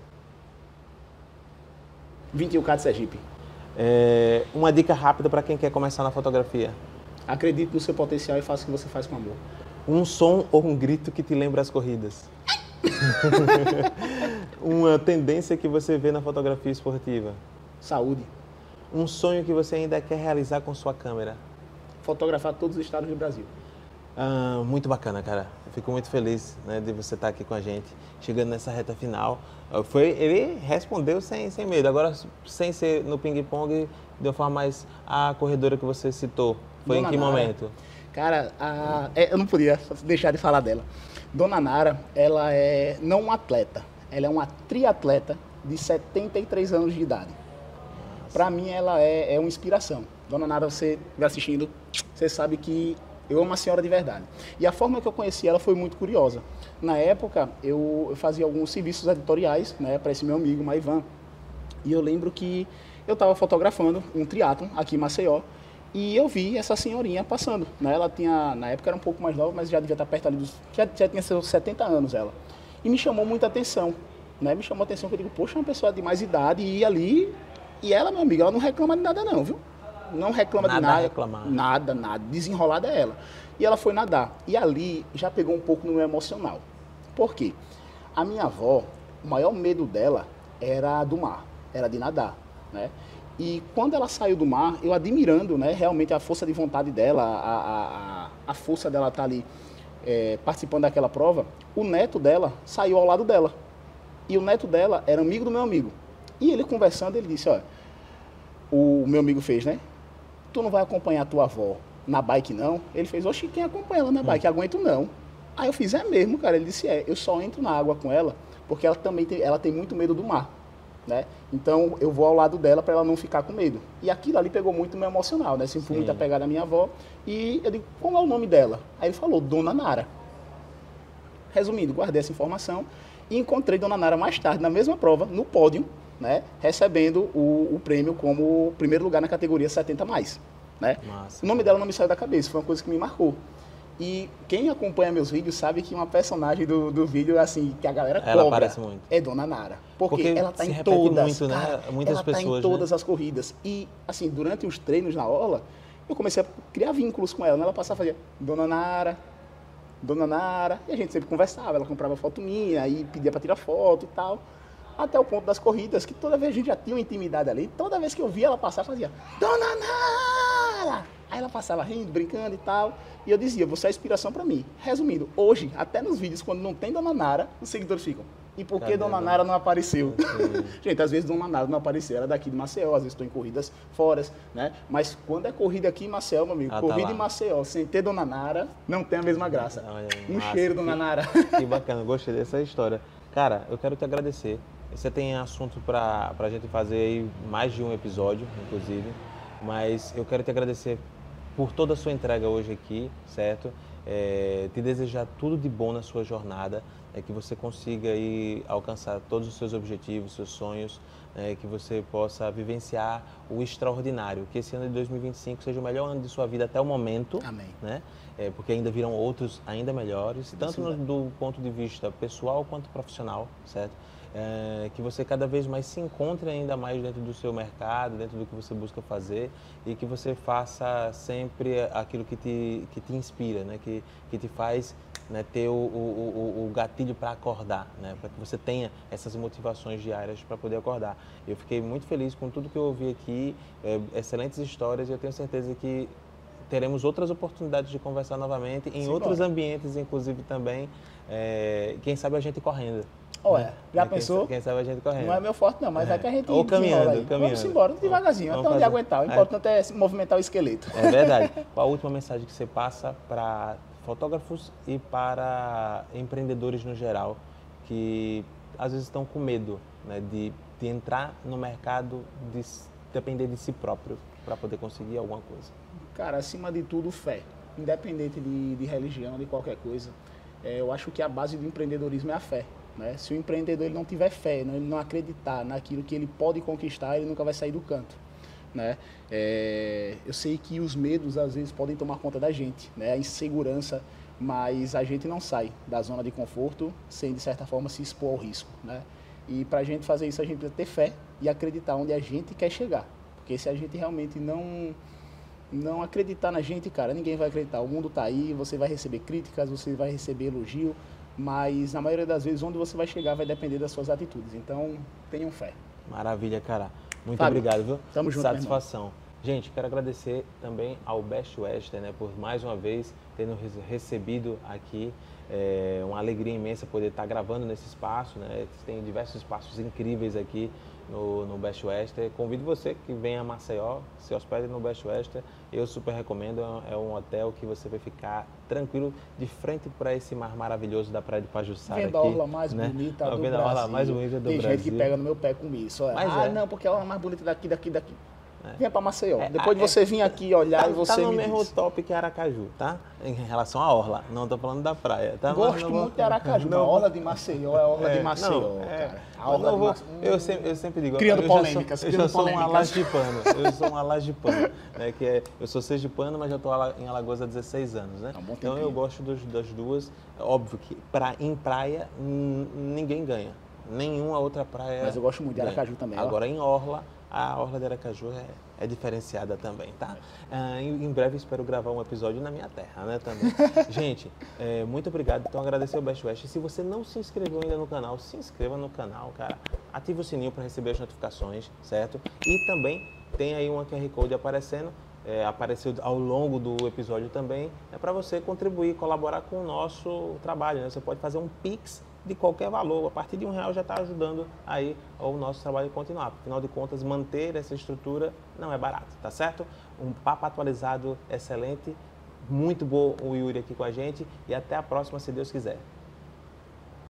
21K de Sergipe. Uma dica rápida para quem quer começar na fotografia. Acredite no seu potencial e faça o que você faz com amor. Um som ou um grito que te lembra as corridas. Uma tendência que você vê na fotografia esportiva. Saúde. Um sonho que você ainda quer realizar com sua câmera. Fotografar todos os estados do Brasil. Muito bacana, cara. Eu fico muito feliz, né, de você estar aqui com a gente, chegando nessa reta final. Ele respondeu sem medo. Agora, sem ser no ping-pong, de uma forma mais a corredora que você citou. Foi Dona em que Nara. Momento? Cara, eu não podia deixar de falar dela. Dona Nara, ela é não uma atleta, ela é uma triatleta de 73 anos de idade. Para mim, ela é uma inspiração. Dona Nara, você vai assistindo, você sabe que eu amo a senhora de verdade. E a forma que eu conheci ela foi muito curiosa. Na época, eu fazia alguns serviços editoriais, né, para esse meu amigo, Maivan. E eu lembro que eu estava fotografando um triatlon aqui em Maceió. E eu vi essa senhorinha passando, né? Ela tinha, na época era um pouco mais nova, mas já devia estar perto ali dos... Já tinha seus 70 anos ela. E me chamou muita atenção, né? Me chamou a atenção que eu digo, poxa, uma pessoa de mais idade e ir ali... E ela, meu amigo, ela não reclama de nada não, viu? Não reclama de nada. Reclamar. Nada. Desenrolada é ela. E ela foi nadar. E ali já pegou um pouco no meu emocional. Por quê? A minha avó, o maior medo dela era do mar, era de nadar, né? E quando ela saiu do mar, eu admirando, né, realmente a força de vontade dela, a força dela estar ali participando daquela prova, o neto dela saiu ao lado dela. E o neto dela era amigo do meu amigo. E ele conversando, ele disse, olha, o meu amigo fez, né? Tu não vai acompanhar a tua avó na bike, não? Ele fez, oxe, quem acompanha ela na bike? Aguento não. Aí eu fiz, é mesmo, cara. Ele disse, eu só entro na água com ela porque ela também tem muito medo do mar, né? Então eu vou ao lado dela para ela não ficar com medo. E aquilo ali pegou muito meu emocional, né? Sempre fui muito apegado à minha avó. E eu digo, qual é o nome dela? Aí ele falou, Dona Nara. Resumindo, guardei essa informação e encontrei Dona Nara mais tarde, na mesma prova, no pódio, né? Recebendo o prêmio como primeiro lugar na categoria 70+. Né? Massa, o nome dela não me saiu da cabeça, foi uma coisa que me marcou. E quem acompanha meus vídeos sabe que uma personagem do vídeo, assim, que a galera ela cobra, aparece muito. É Dona Nara. Porque ela está em todas, muito, né? Cara, muitas ela pessoas, está em todas as corridas. E, assim, durante os treinos na orla, eu comecei a criar vínculos com ela. Né? Ela passava a fazer Dona Nara, e a gente sempre conversava. Ela comprava foto minha, aí pedia para tirar foto e tal. Até o ponto das corridas, que toda vez a gente já tinha uma intimidade ali. Toda vez que eu via ela passar, fazia Dona Nara! Aí ela passava rindo, brincando e tal. E eu dizia, você é inspiração para mim. Resumindo, hoje, até nos vídeos, quando não tem Dona Nara, os seguidores ficam, e por que Dona Nara não apareceu? Gente, às vezes Dona Nara não apareceu, era daqui de Maceió, às vezes estou em corridas fora, né? Mas quando é corrida aqui em Maceió, meu amigo, corrida em Maceió, sem ter Dona Nara, não tem a mesma graça. Cheiro, Dona Nara. Que bacana, gostei dessa história. Cara, eu quero te agradecer. Você tem assunto para a gente fazer aí mais de um episódio, inclusive, mas eu quero te agradecer por toda a sua entrega hoje aqui, certo? Te desejar tudo de bom na sua jornada, que você consiga aí alcançar todos os seus objetivos, seus sonhos, que você possa vivenciar o extraordinário, que esse ano de 2025 seja o melhor ano de sua vida até o momento. Amém. Né? Porque ainda virão outros ainda melhores, tanto do ponto de vista pessoal quanto profissional, certo? Que você cada vez mais se encontre ainda mais dentro do seu mercado, dentro do que você busca fazer e que você faça sempre aquilo que te inspira, né? que te faz, né, ter o gatilho para acordar, né? Para que você tenha essas motivações diárias para poder acordar. Eu fiquei muito feliz com tudo que eu ouvi aqui, excelentes histórias e eu tenho certeza que teremos outras oportunidades de conversar novamente, em outros ambientes, inclusive também. Quem sabe a gente correndo. Olha, já pensou? Quem sabe a gente correndo. Não é meu forte não, mas é que a gente Ou caminhando. Vamos embora, devagarzinho, até onde aguentar. O importante é movimentar o esqueleto. É verdade. Qual a última mensagem que você passa para fotógrafos e para empreendedores no geral, que às vezes estão com medo, né, de entrar no mercado, de depender de si próprio para poder conseguir alguma coisa? Cara, acima de tudo, fé. Independente de religião, de qualquer coisa, eu acho que a base do empreendedorismo é a fé. Né? Se o empreendedor ele não tiver fé, ele não acreditar naquilo que ele pode conquistar, ele nunca vai sair do canto. Né? Eu sei que os medos às vezes podem tomar conta da gente, né? A insegurança, mas a gente não sai da zona de conforto sem, de certa forma, se expor ao risco. Né? E para a gente fazer isso, a gente precisa ter fé e acreditar onde a gente quer chegar. Porque se a gente realmente não acreditar na gente, cara, ninguém vai acreditar. O mundo está aí, você vai receber críticas, você vai receber elogio, mas na maioria das vezes onde você vai chegar vai depender das suas atitudes. Então, tenham fé. Maravilha, cara. Muito Fábio, obrigado, viu? Tamo junto, satisfação. Gente, quero agradecer também ao Best Western, né, por mais uma vez ter nos recebido aqui. É uma alegria imensa poder estar gravando nesse espaço, né? Tem diversos espaços incríveis aqui no Best Western. Convido você que venha a Maceió, se hospede no Best Western. Eu super recomendo, é um hotel que você vai ficar tranquilo de frente para esse mar maravilhoso da Praia de Pajuçara. Vendo a orla mais bonita do Brasil. A orla mais bonita do Brasil. Tem gente que pega no meu pé com isso. Não, porque é a orla mais bonita daqui. Venha para Maceió. Depois de você vir aqui olhar e você tá no me mesmo diz. top que Aracaju, tá? Em relação à orla. Não estou falando da praia. Tá? Gosto muito de Aracaju. A orla de Maceió é a orla de Maceió, cara. A orla de Maceió. Eu sempre digo... Criando polêmicas. Eu sou um alagipano. Eu sou um alagipano. Né? Eu sou sergipano, mas já estou em Alagoas há 16 anos, né? Então eu gosto das duas. Óbvio que em praia ninguém ganha. Nenhuma outra praia. Mas eu gosto muito de Aracaju também. Agora em orla, a orla de Aracaju é diferenciada também, tá? Em breve espero gravar um episódio na minha terra, né, também. Gente, muito obrigado. Então agradecer ao Best West. Se você não se inscreveu ainda no canal, se inscreva no canal, cara. Ative o sininho para receber as notificações, certo? E também tem aí um QR Code aparecendo. Apareceu ao longo do episódio também, para você contribuir, colaborar com o nosso trabalho, né? Você pode fazer um Pix de qualquer valor, a partir de R$1 já está ajudando aí o nosso trabalho continuar. Afinal de contas, manter essa estrutura não é barato, tá certo? Um papo atualizado excelente, muito bom o Yuri aqui com a gente e até a próxima, se Deus quiser.